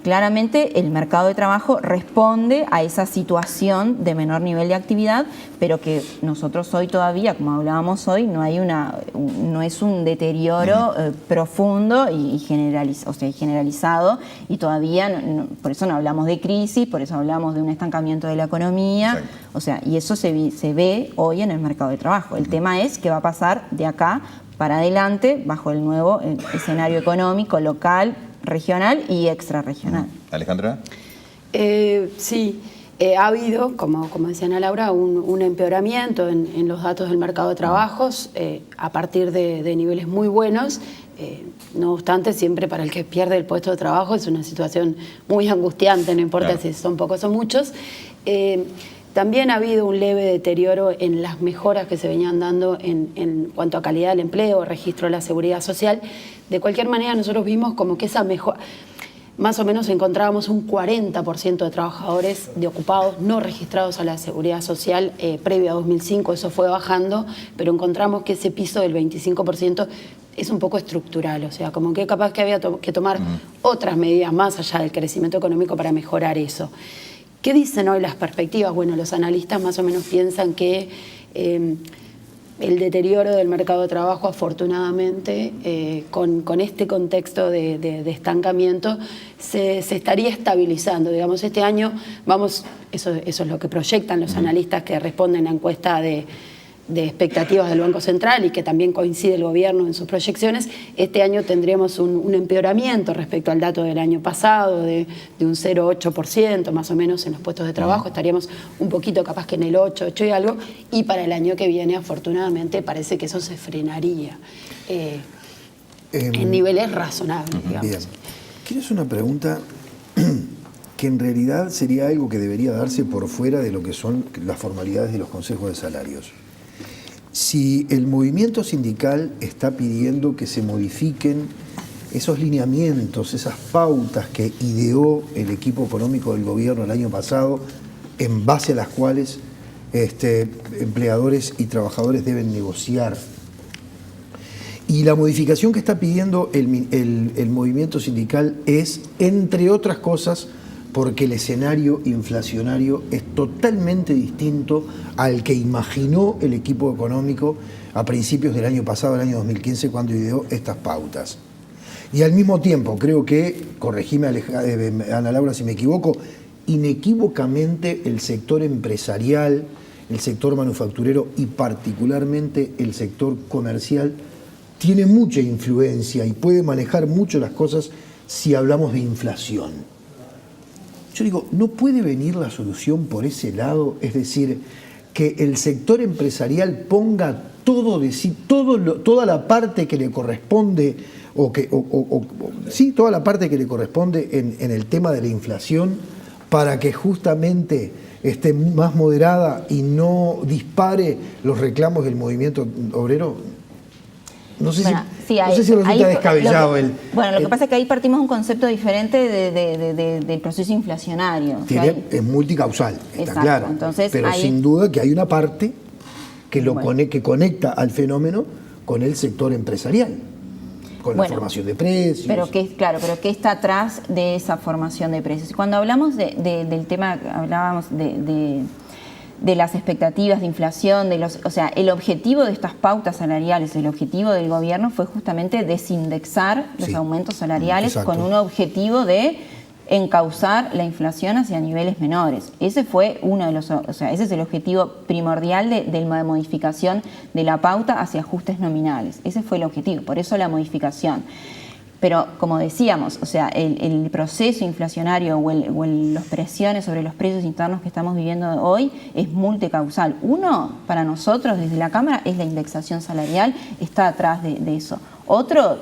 claramente el mercado de trabajo responde a esa situación de menor nivel de actividad, pero que nosotros hoy todavía, como hablábamos hoy, no es un deterioro profundo y generalizado, y todavía, por eso no hablamos de crisis, por eso hablamos de un estancamiento de la economía. Exacto. O sea, y eso se ve hoy en el mercado de trabajo. El tema es qué va a pasar de acá para adelante bajo el nuevo escenario económico local, regional y extrarregional. ¿Alejandra? Sí, ha habido, como decía Ana Laura, un empeoramiento en los datos del mercado de trabajos a partir de niveles muy buenos. No obstante, siempre para el que pierde el puesto de trabajo es una situación muy angustiante, no importa claro. Si son pocos o muchos. También ha habido un leve deterioro en las mejoras que se venían dando en cuanto a calidad del empleo, registro de la seguridad social. De cualquier manera, nosotros vimos como que esa mejora, más o menos encontrábamos un 40% de trabajadores de ocupados no registrados a la seguridad social previo a 2005, eso fue bajando, pero encontramos que ese piso del 25% es un poco estructural, o sea, como que capaz que había que tomar otras medidas más allá del crecimiento económico para mejorar eso. ¿Qué dicen hoy las perspectivas? Bueno, los analistas más o menos piensan que el deterioro del mercado de trabajo, afortunadamente, con este contexto de estancamiento, se estaría estabilizando. Digamos, este año eso es lo que proyectan los analistas que responden a encuesta de expectativas del Banco Central y que también coincide el gobierno en sus proyecciones. Este año tendremos un empeoramiento respecto al dato del año pasado de un 0,8% más o menos en los puestos de trabajo. Estaríamos un poquito capaz que en el 8 y algo, y para el año que viene afortunadamente parece que eso se frenaría en niveles razonables, digamos. Bien. Quiero hacer una pregunta que en realidad sería algo que debería darse por fuera de lo que son las formalidades de los consejos de salarios. Si el movimiento sindical está pidiendo que se modifiquen esos lineamientos, esas pautas que ideó el equipo económico del gobierno el año pasado, en base a las cuales empleadores y trabajadores deben negociar, y la modificación que está pidiendo el movimiento sindical es, entre otras cosas, porque el escenario inflacionario es totalmente distinto al que imaginó el equipo económico a principios del año pasado, el año 2015, cuando ideó estas pautas. Y al mismo tiempo, creo que, corregime Ana Laura si me equivoco, inequívocamente el sector empresarial, el sector manufacturero y particularmente el sector comercial tiene mucha influencia y puede manejar mucho las cosas si hablamos de inflación. Yo digo, ¿no puede venir la solución por ese lado? Es decir, que el sector empresarial ponga todo de sí, toda la parte que le corresponde, toda la parte que le corresponde en el tema de la inflación, para que justamente esté más moderada y no dispare los reclamos del movimiento obrero. No sé si resulta descabellado lo que pasa es que ahí partimos de un concepto diferente del proceso inflacionario. Es multicausal, está claro. Entonces, pero sin duda que hay una parte que conecta al fenómeno con el sector empresarial, con la formación de precios. Pero ¿qué está atrás de esa formación de precios? Cuando hablamos del tema, hablábamos de las expectativas de inflación, el objetivo de estas pautas salariales, el objetivo del gobierno fue justamente desindexar los aumentos salariales. Exacto. Con un objetivo de encauzar la inflación hacia niveles menores. Ese fue ese es el objetivo primordial de la modificación de la pauta hacia ajustes nominales. Ese fue el objetivo, por eso la modificación. Pero, como decíamos, el proceso inflacionario o las presiones sobre los precios internos que estamos viviendo hoy es multicausal. Uno, para nosotros desde la Cámara, es la indexación salarial, está atrás de eso. Otro,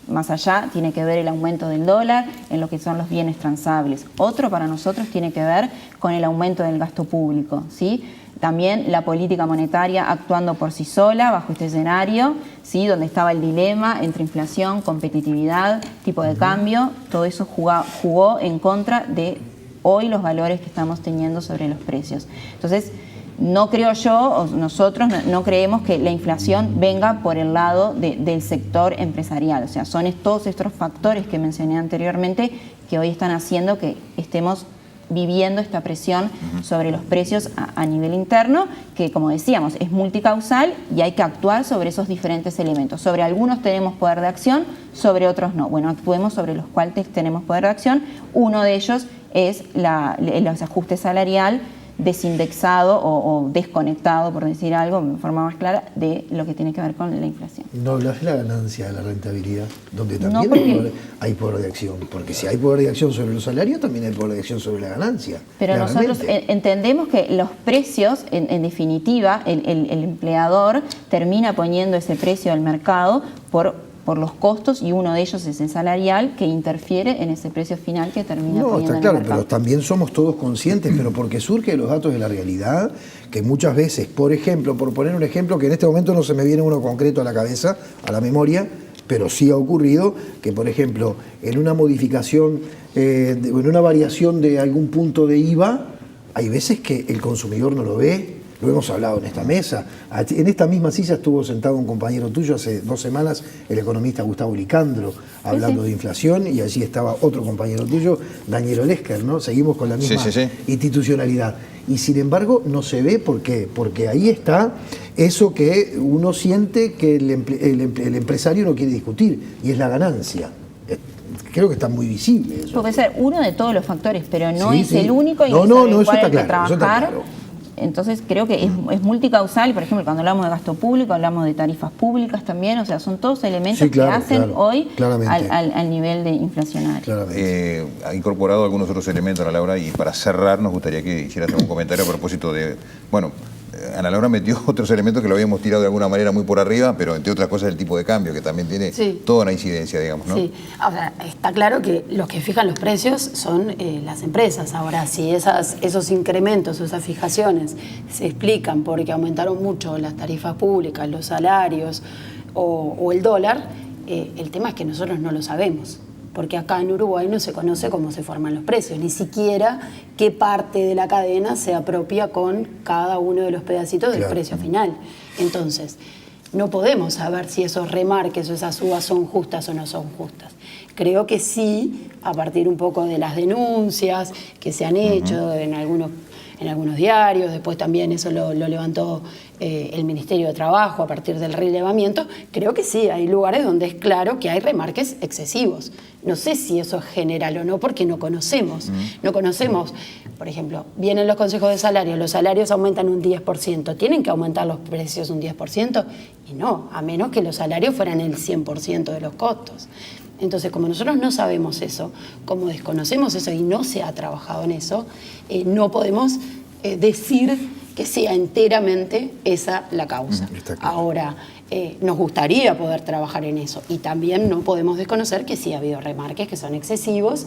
más allá, tiene que ver el aumento del dólar en lo que son los bienes transables. Otro, para nosotros, tiene que ver con el aumento del gasto público, ¿sí? También la política monetaria actuando por sí sola bajo este escenario, ¿sí? Donde estaba el dilema entre inflación, competitividad, tipo de cambio. Todo eso jugó en contra de hoy los valores que estamos teniendo sobre los precios. Entonces, no creo yo, nosotros no creemos que la inflación venga por el lado del sector empresarial. Son todos estos factores que mencioné anteriormente que hoy están haciendo que estemos viviendo esta presión sobre los precios a nivel interno, que, como decíamos, es multicausal y hay que actuar sobre esos diferentes elementos. Sobre algunos tenemos poder de acción, sobre otros no. Bueno, actuemos sobre los cuales tenemos poder de acción. Uno de ellos es el ajuste salarial desindexado o desconectado, por decir algo, de forma más clara, de lo que tiene que ver con la inflación. No hablas de la ganancia de la rentabilidad, donde también hay poder de acción, porque si hay poder de acción sobre los salarios, también hay poder de acción sobre la ganancia. Pero claramente. Nosotros entendemos que los precios, en definitiva, el empleador termina poniendo ese precio al mercado por los costos, y uno de ellos es el salarial, que interfiere en ese precio final que termina poniendo está en claro, el mercado. Pero también somos todos conscientes, pero porque surge de los datos de la realidad, que muchas veces, por ejemplo, por poner un ejemplo que en este momento no se me viene uno concreto a la cabeza, a la memoria, pero sí ha ocurrido que, por ejemplo, en una modificación, en una variación de algún punto de IVA, hay veces que el consumidor no lo ve. Lo hemos hablado en esta mesa. En esta misma silla estuvo sentado un compañero tuyo hace 2 semanas, el economista Gustavo Licandro, hablando de inflación, y allí estaba otro compañero tuyo, Daniel Olesker, ¿no? Seguimos con la misma institucionalidad. Y sin embargo no se ve porque ahí está eso que uno siente que el empresario no quiere discutir, y es la ganancia. Creo que está muy visible eso. Puede ser uno de todos los factores, pero no Sí, es sí. el único y No, es no, el no, eso cual está hay que claro, eso está trabajar. claro. Entonces creo que es multicausal, por ejemplo, cuando hablamos de gasto público, hablamos de tarifas públicas también, o sea, son todos elementos Sí, claro, que hacen claro, hoy claramente. al nivel de inflacionario. Claramente. Ha incorporado algunos otros elementos, Ana Laura, y para cerrar nos gustaría que hicieras un comentario a propósito de, bueno, Ana Laura metió otros elementos que lo habíamos tirado de alguna manera muy por arriba, pero entre otras cosas el tipo de cambio, que también tiene toda una incidencia, digamos, ¿no? Sí, o sea, está claro que los que fijan los precios son las empresas. Ahora, si esos incrementos o esas fijaciones se explican porque aumentaron mucho las tarifas públicas, los salarios o el dólar, el tema es que nosotros no lo sabemos. Porque acá en Uruguay no se conoce cómo se forman los precios, ni siquiera qué parte de la cadena se apropia con cada uno de los pedacitos del precio final. Entonces, no podemos saber si esos remarques o esas subas son justas o no son justas. Creo que sí, a partir un poco de las denuncias que se han hecho en algunos diarios, después también eso lo levantó el Ministerio de Trabajo a partir del relevamiento, creo que sí, hay lugares donde es claro que hay remarques excesivos. No sé si eso es general o no, porque no conocemos. No conocemos, por ejemplo, vienen los consejos de salario, los salarios aumentan un 10%, ¿tienen que aumentar los precios un 10%? Y no, a menos que los salarios fueran el 100% de los costos. Entonces, como nosotros no sabemos eso, como desconocemos eso y no se ha trabajado en eso, no podemos decir que sea enteramente esa la causa. Ahora, nos gustaría poder trabajar en eso y también no podemos desconocer que sí ha habido remarques que son excesivos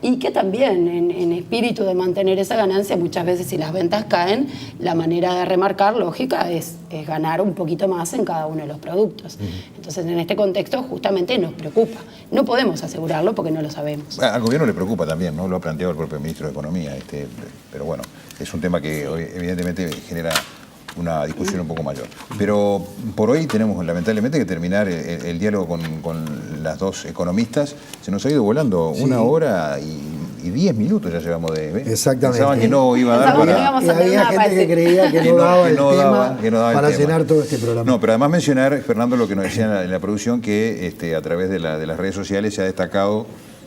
y que también en espíritu de mantener esa ganancia, muchas veces si las ventas caen, la manera de remarcar lógica es ganar un poquito más en cada uno de los productos. Entonces, en este contexto justamente nos preocupa. No podemos asegurarlo porque no lo sabemos. Al gobierno le preocupa también, ¿no? Lo ha planteado el propio ministro de Economía, pero bueno, es un tema que hoy, evidentemente genera una discusión un poco mayor. Pero por hoy tenemos lamentablemente que terminar el diálogo con las dos economistas. Se nos ha ido volando 1 hora y 10 minutos ya llevamos de... Exactamente. Pensaban que no iba a dar Pensábamos para... que Y había gente que creía que no daba el tema para llenar todo este programa. No, pero además mencionar, Fernando, lo que nos decía en la producción, que a través de las redes sociales se ha destacado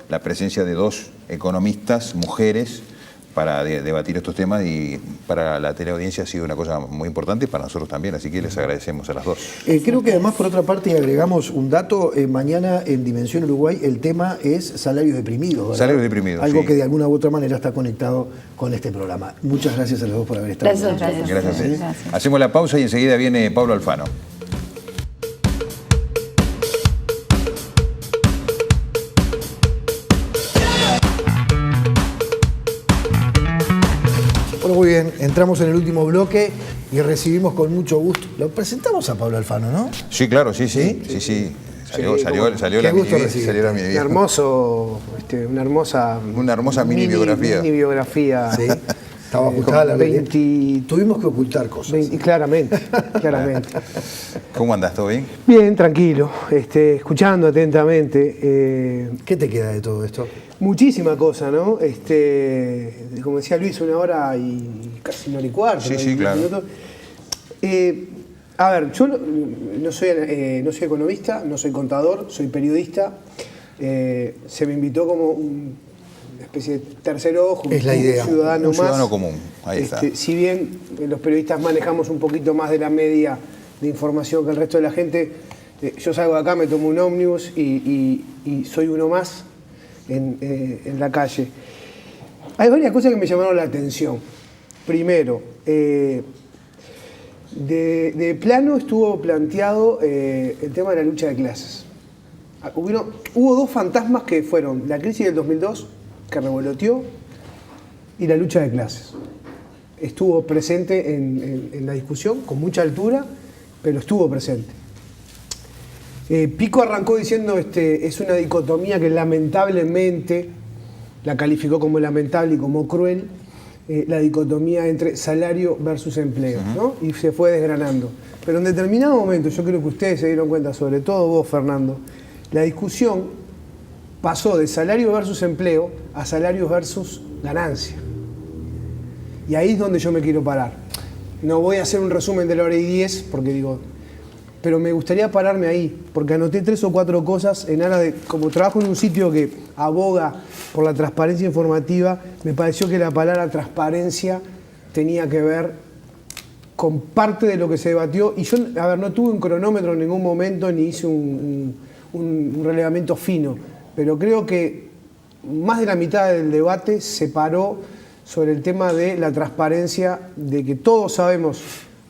la presencia de 2 economistas, mujeres, para debatir estos temas, y para la teleaudiencia ha sido una cosa muy importante y para nosotros también, así que les agradecemos a las 2. Creo que además, por otra parte, agregamos un dato, mañana en Dimensión Uruguay el tema es salarios deprimidos, ¿verdad? Salarios deprimidos, algo sí. que de alguna u otra manera está conectado con este programa. Muchas gracias a los dos por haber estado. Gracias. Hacemos la pausa y enseguida viene Pablo Alfano. Bueno, muy bien, entramos en el último bloque y recibimos con mucho gusto. Lo presentamos a Pablo Alfano, ¿no? Sí, claro, sí. Salió la mini Una hermosa mini biografía. Sí. Estaba ajustada la Tuvimos que ocultar cosas. Claramente. ¿Cómo andás? ¿Todo bien? Bien, tranquilo, escuchando atentamente. ¿Qué te queda de todo esto? Muchísima cosa, ¿no? Como decía Luis, 1 hora y casi 1 hora y cuarto. Sí, claro. Minutos. A ver, yo no soy economista, no soy contador, soy periodista. Se me invitó como una especie de tercer ojo, es la idea. Un ciudadano común, ahí está. Si bien los periodistas manejamos un poquito más de la media de información que el resto de la gente, yo salgo de acá, me tomo un ómnibus y soy uno más en la calle. Hay varias cosas que me llamaron la atención. Primero, de plano estuvo planteado el tema de la lucha de clases. Hubo 2 fantasmas que fueron la crisis del 2002, que revoloteó, y la lucha de clases. Estuvo presente en la discusión con mucha altura, pero estuvo presente. Pico arrancó diciendo es una dicotomía que lamentablemente la calificó como lamentable y como cruel, la dicotomía entre salario versus empleo, ¿no? Y se fue desgranando. Pero en determinado momento, yo creo que ustedes se dieron cuenta, sobre todo vos, Fernando, la discusión pasó de salario versus empleo a salario versus ganancia. Y ahí es donde yo me quiero parar. No voy a hacer un resumen de la hora y 10 porque digo, pero me gustaría pararme ahí, porque anoté 3 o 4 cosas en aras de, como trabajo en un sitio que aboga por la transparencia informativa, me pareció que la palabra transparencia tenía que ver con parte de lo que se debatió. Y yo, a ver, no tuve un cronómetro en ningún momento ni hice un relevamiento fino, pero creo que más de la mitad del debate se paró sobre el tema de la transparencia, de que todos sabemos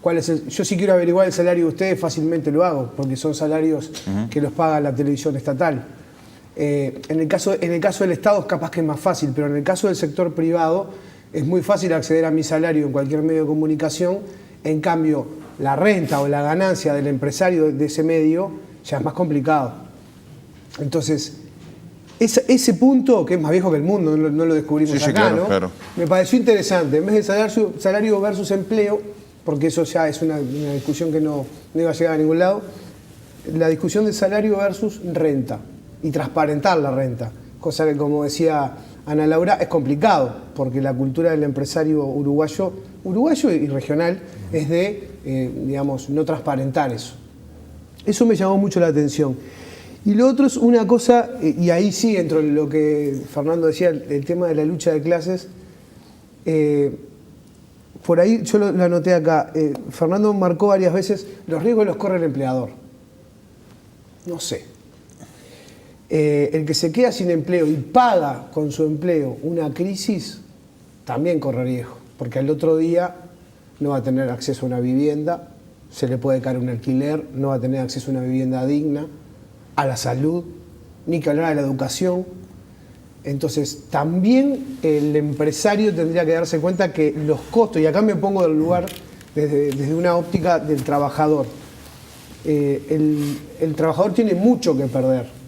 cuál es el... Yo si quiero averiguar el salario de ustedes fácilmente lo hago, porque son salarios que los paga la televisión estatal. En el caso del Estado es capaz que es más fácil, pero en el caso del sector privado es muy fácil acceder a mi salario en cualquier medio de comunicación. En cambio, la renta o la ganancia del empresario de ese medio ya es más complicado. Entonces, ese punto, que es más viejo que el mundo, no lo descubrimos acá, claro, ¿no? Claro. Me pareció interesante. En vez de salario versus empleo, porque eso ya es una discusión que no iba a llegar a ningún lado, la discusión de salario versus renta y transparentar la renta, cosa que, como decía Ana Laura, es complicado, porque la cultura del empresario uruguayo y regional es de, digamos, no transparentar eso. Eso me llamó mucho la atención. Y lo otro es una cosa, y ahí sí entro en lo que Fernando decía, el tema de la lucha de clases. Por ahí yo lo anoté acá. Fernando marcó varias veces, los riesgos los corre el empleador. No sé. El que se queda sin empleo y paga con su empleo una crisis, también corre riesgo, porque al otro día no va a tener acceso a una vivienda, se le puede caer un alquiler, no va a tener acceso a una vivienda digna, a la salud, ni que hablar de la educación. Entonces, también el empresario tendría que darse cuenta que los costos, y acá me pongo del lugar desde una óptica del trabajador, el trabajador tiene mucho que perder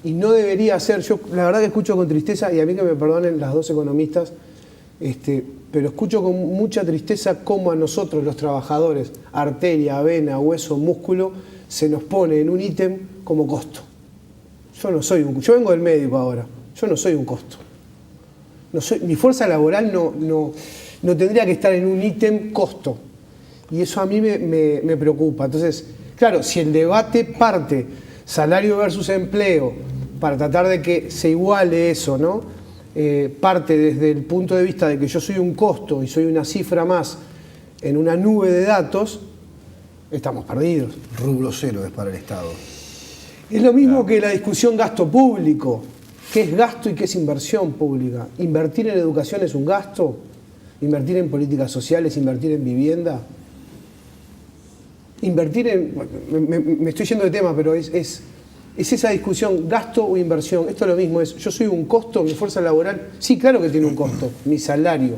y no debería ser, yo la verdad que escucho con tristeza, y a mí que me perdonen las dos economistas, pero escucho con mucha tristeza cómo a nosotros los trabajadores, arteria, vena, hueso, músculo, se nos pone en un ítem como costo. Yo vengo del médico ahora. Yo no soy un costo. Mi fuerza laboral no tendría que estar en un ítem costo. Y eso a mí me preocupa. Entonces, claro, si el debate parte salario versus empleo para tratar de que se iguale eso, ¿no? Parte desde el punto de vista de que yo soy un costo y soy una cifra más en una nube de datos, estamos perdidos. Rubro cero es para el Estado. Es lo mismo que la discusión gasto público. ¿Qué es gasto y qué es inversión pública? ¿Invertir en educación es un gasto? ¿Invertir en políticas sociales, invertir en vivienda? Invertir en... Me estoy yendo de tema, pero es esa discusión, gasto o inversión. Esto es lo mismo, yo soy un costo, mi fuerza laboral, sí, claro que tiene un costo, mi salario.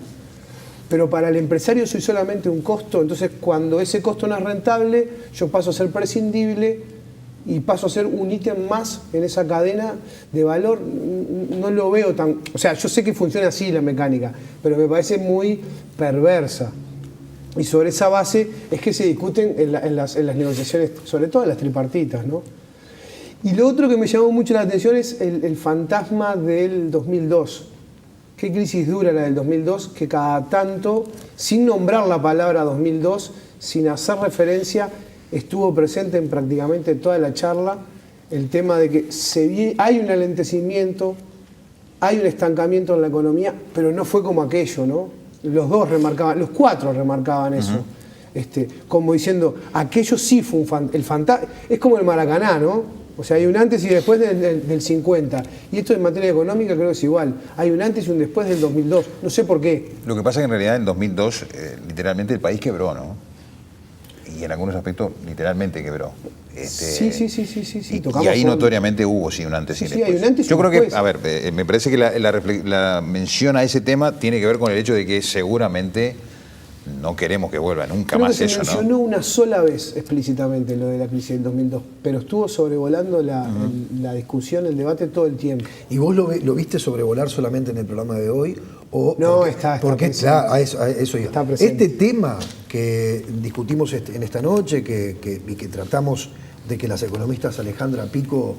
Pero para el empresario soy solamente un costo, entonces cuando ese costo no es rentable, yo paso a ser prescindible y paso a ser un ítem más en esa cadena de valor. No lo veo tan... O sea, yo sé que funciona así la mecánica, pero me parece muy perversa. Y sobre esa base es que se discuten en las negociaciones, sobre todo en las tripartitas, ¿no? Y lo otro que me llamó mucho la atención es el fantasma del 2002. Qué crisis dura la del 2002, que cada tanto, sin nombrar la palabra 2002, sin hacer referencia, estuvo presente en prácticamente toda la charla el tema de que hay un alentecimiento, hay un estancamiento en la economía, pero no fue como aquello, ¿no? Los cuatro remarcaban eso. Como diciendo, aquello sí fue el fantasma. Es como el Maracaná, ¿no? O sea, hay un antes y después del 50. Y esto en materia económica creo que es igual. Hay un antes y un después del 2002. No sé por qué. Lo que pasa es que en realidad en 2002 literalmente el país quebró, ¿no? Y en algunos aspectos literalmente quebró. Sí. Y ahí notoriamente hubo un antes y después. Hay un antes y yo creo después. Que, a ver, me parece que la mención a ese tema tiene que ver con el hecho de que seguramente no queremos que vuelva nunca creo más que eso, se mencionó una sola vez explícitamente lo de la crisis del 2002, pero estuvo sobrevolando la discusión, el debate todo el tiempo. ¿Y vos lo viste sobrevolar solamente en el programa de hoy? O no, porque está claro, a eso iba. Está presente. Este tema que discutimos en esta noche y que tratamos de que las economistas Alejandra Pico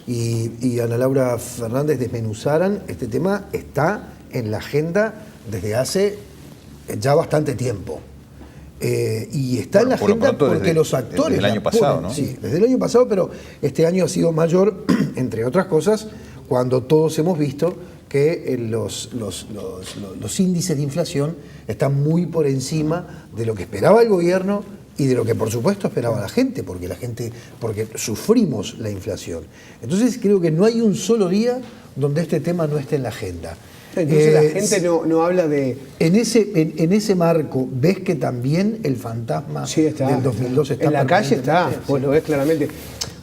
y Ana Laura Fernández desmenuzaran, este tema está en la agenda desde hace ya bastante tiempo. y está en la agenda porque los actores... Desde el año pasado, ¿no? Sí, desde el año pasado, pero este año ha sido mayor, entre otras cosas, cuando todos hemos visto que los índices de inflación están muy por encima de lo que esperaba el gobierno y de lo que por supuesto esperaba la gente, porque sufrimos la inflación. Entonces creo que no hay un solo día donde este tema no esté en la agenda. Entonces la gente no habla de... En ese marco, ¿ves que también el fantasma del 2002 está? En la calle está, vos lo ves claramente.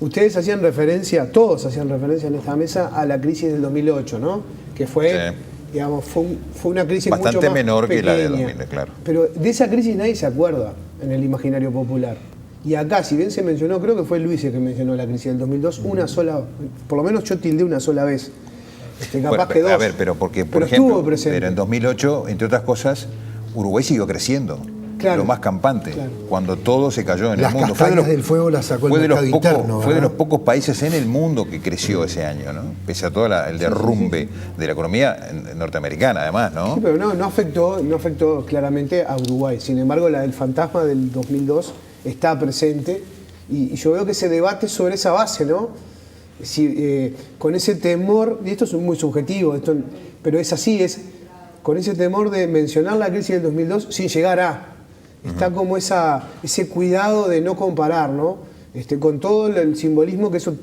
Ustedes hacían referencia, todos hacían referencia en esta mesa a la crisis del 2008, ¿no? Que fue, digamos, fue una crisis bastante mucho más menor pequeña, que la de 2000, claro. Pero de esa crisis nadie se acuerda en el imaginario popular. Y acá, si bien se mencionó, creo que fue Luis el que mencionó la crisis del 2002, una sola, por lo menos yo tildé una sola vez. Capaz que dos. A ver, pero porque, por ejemplo, pero en 2008, entre otras cosas, Uruguay siguió creciendo. Claro, lo más campante, cuando todo se cayó en el mundo. Las castañas del fuego las sacó el mercado interno. Fue de los pocos países en el mundo que creció ese año, ¿no? Pese a todo el derrumbe de la economía norteamericana, además, ¿no? Sí, pero no afectó claramente a Uruguay. Sin embargo, la del fantasma del 2002 está presente y yo veo que se debate sobre esa base, ¿no? Con ese temor, y esto es muy subjetivo, pero es así, con ese temor de mencionar la crisis del 2002 sin llegar a... Está como ese cuidado de no comparar, ¿no? Con todo el simbolismo que eso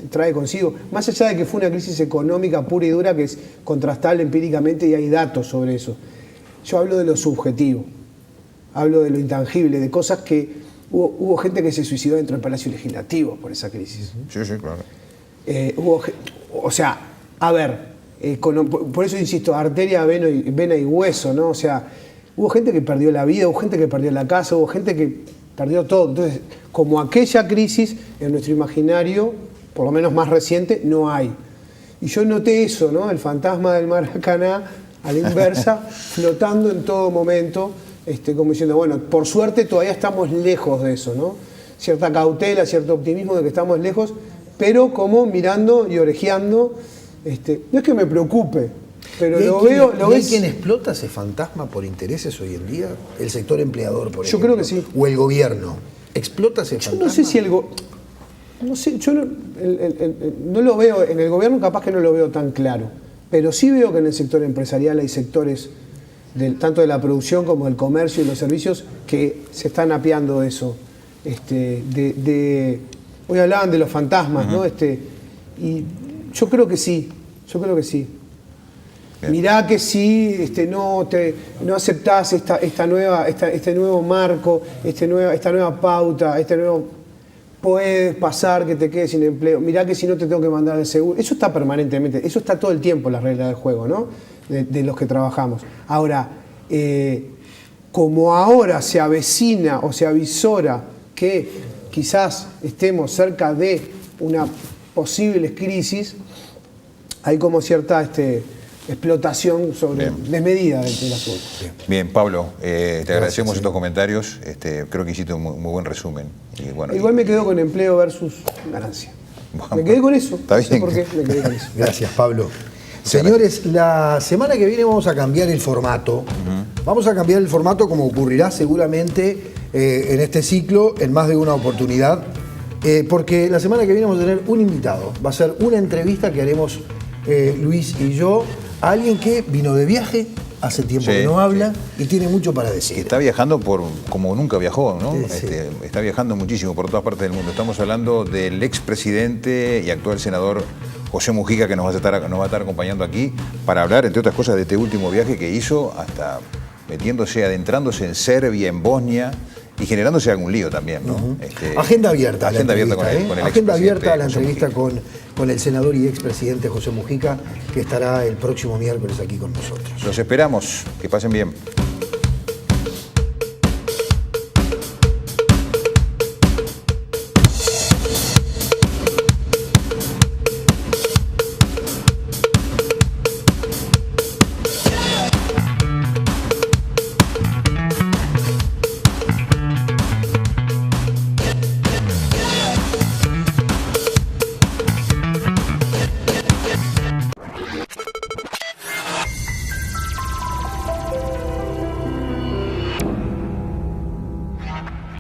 trae consigo. Más allá de que fue una crisis económica pura y dura que es contrastable empíricamente y hay datos sobre eso. Yo hablo de lo subjetivo, hablo de lo intangible, de cosas que... Hubo gente que se suicidó dentro del Palacio Legislativo por esa crisis. Sí, claro. O sea, a ver, por eso insisto, arteria, vena y hueso, ¿no? O sea, hubo gente que perdió la vida, hubo gente que perdió la casa, hubo gente que perdió todo. Entonces, como aquella crisis en nuestro imaginario, por lo menos más reciente, no hay. Y yo noté eso, ¿no? El fantasma del Maracaná, a la inversa, flotando en todo momento, como diciendo, bueno, por suerte todavía estamos lejos de eso, ¿no? Cierta cautela, cierto optimismo de que estamos lejos, pero como mirando y orejeando, no es que me preocupe, pero lo veo... ¿Hay quien explota ese fantasma por intereses hoy en día? El sector empleador, por ejemplo. Yo creo que sí. O el gobierno. ¿Explota ese fantasma? Yo no sé si no sé, yo no lo veo, en el gobierno capaz que no lo veo tan claro, pero sí veo que en el sector empresarial hay sectores, tanto de la producción como del comercio y los servicios, que se están apiando de eso. Hoy hablaban de los fantasmas, ¿no? Y yo creo que sí, Bien. Mirá que sí, no aceptás este nuevo marco, esta nueva pauta, puede pasar que te quedes sin empleo, mirá que si no te tengo que mandar el seguro. Eso está permanentemente, eso está todo el tiempo en las reglas del juego, ¿no? De los que trabajamos. Ahora, como ahora se avecina o se avisora que quizás estemos cerca de una posible crisis, hay como cierta explotación desmedida del asunto. Bien, Pablo, te agradecemos estos comentarios. Creo que hiciste un muy buen resumen. Y bueno, igual me quedo con empleo versus ganancia. Me quedé con eso. Está bien. No sé por qué me quedé con eso. Gracias, Pablo. Señores, la semana que viene vamos a cambiar el formato. Vamos a cambiar el formato como ocurrirá seguramente en este ciclo en más de una oportunidad. Porque la semana que viene vamos a tener un invitado. Va a ser una entrevista que haremos Luis y yo a alguien que vino de viaje, hace tiempo que no habla y tiene mucho para decir. Está viajando como nunca viajó, ¿no? Sí. Está viajando muchísimo por todas partes del mundo. Estamos hablando del expresidente y actual senador José Mujica, que nos va a estar acompañando aquí para hablar, entre otras cosas, de este último viaje que hizo, hasta adentrándose en Serbia, en Bosnia, y generándose algún lío también, ¿no? Agenda abierta. Agenda abierta con el Agenda abierta a la entrevista con el senador y expresidente José Mujica, que estará el próximo miércoles aquí con nosotros. Los esperamos. Que pasen bien.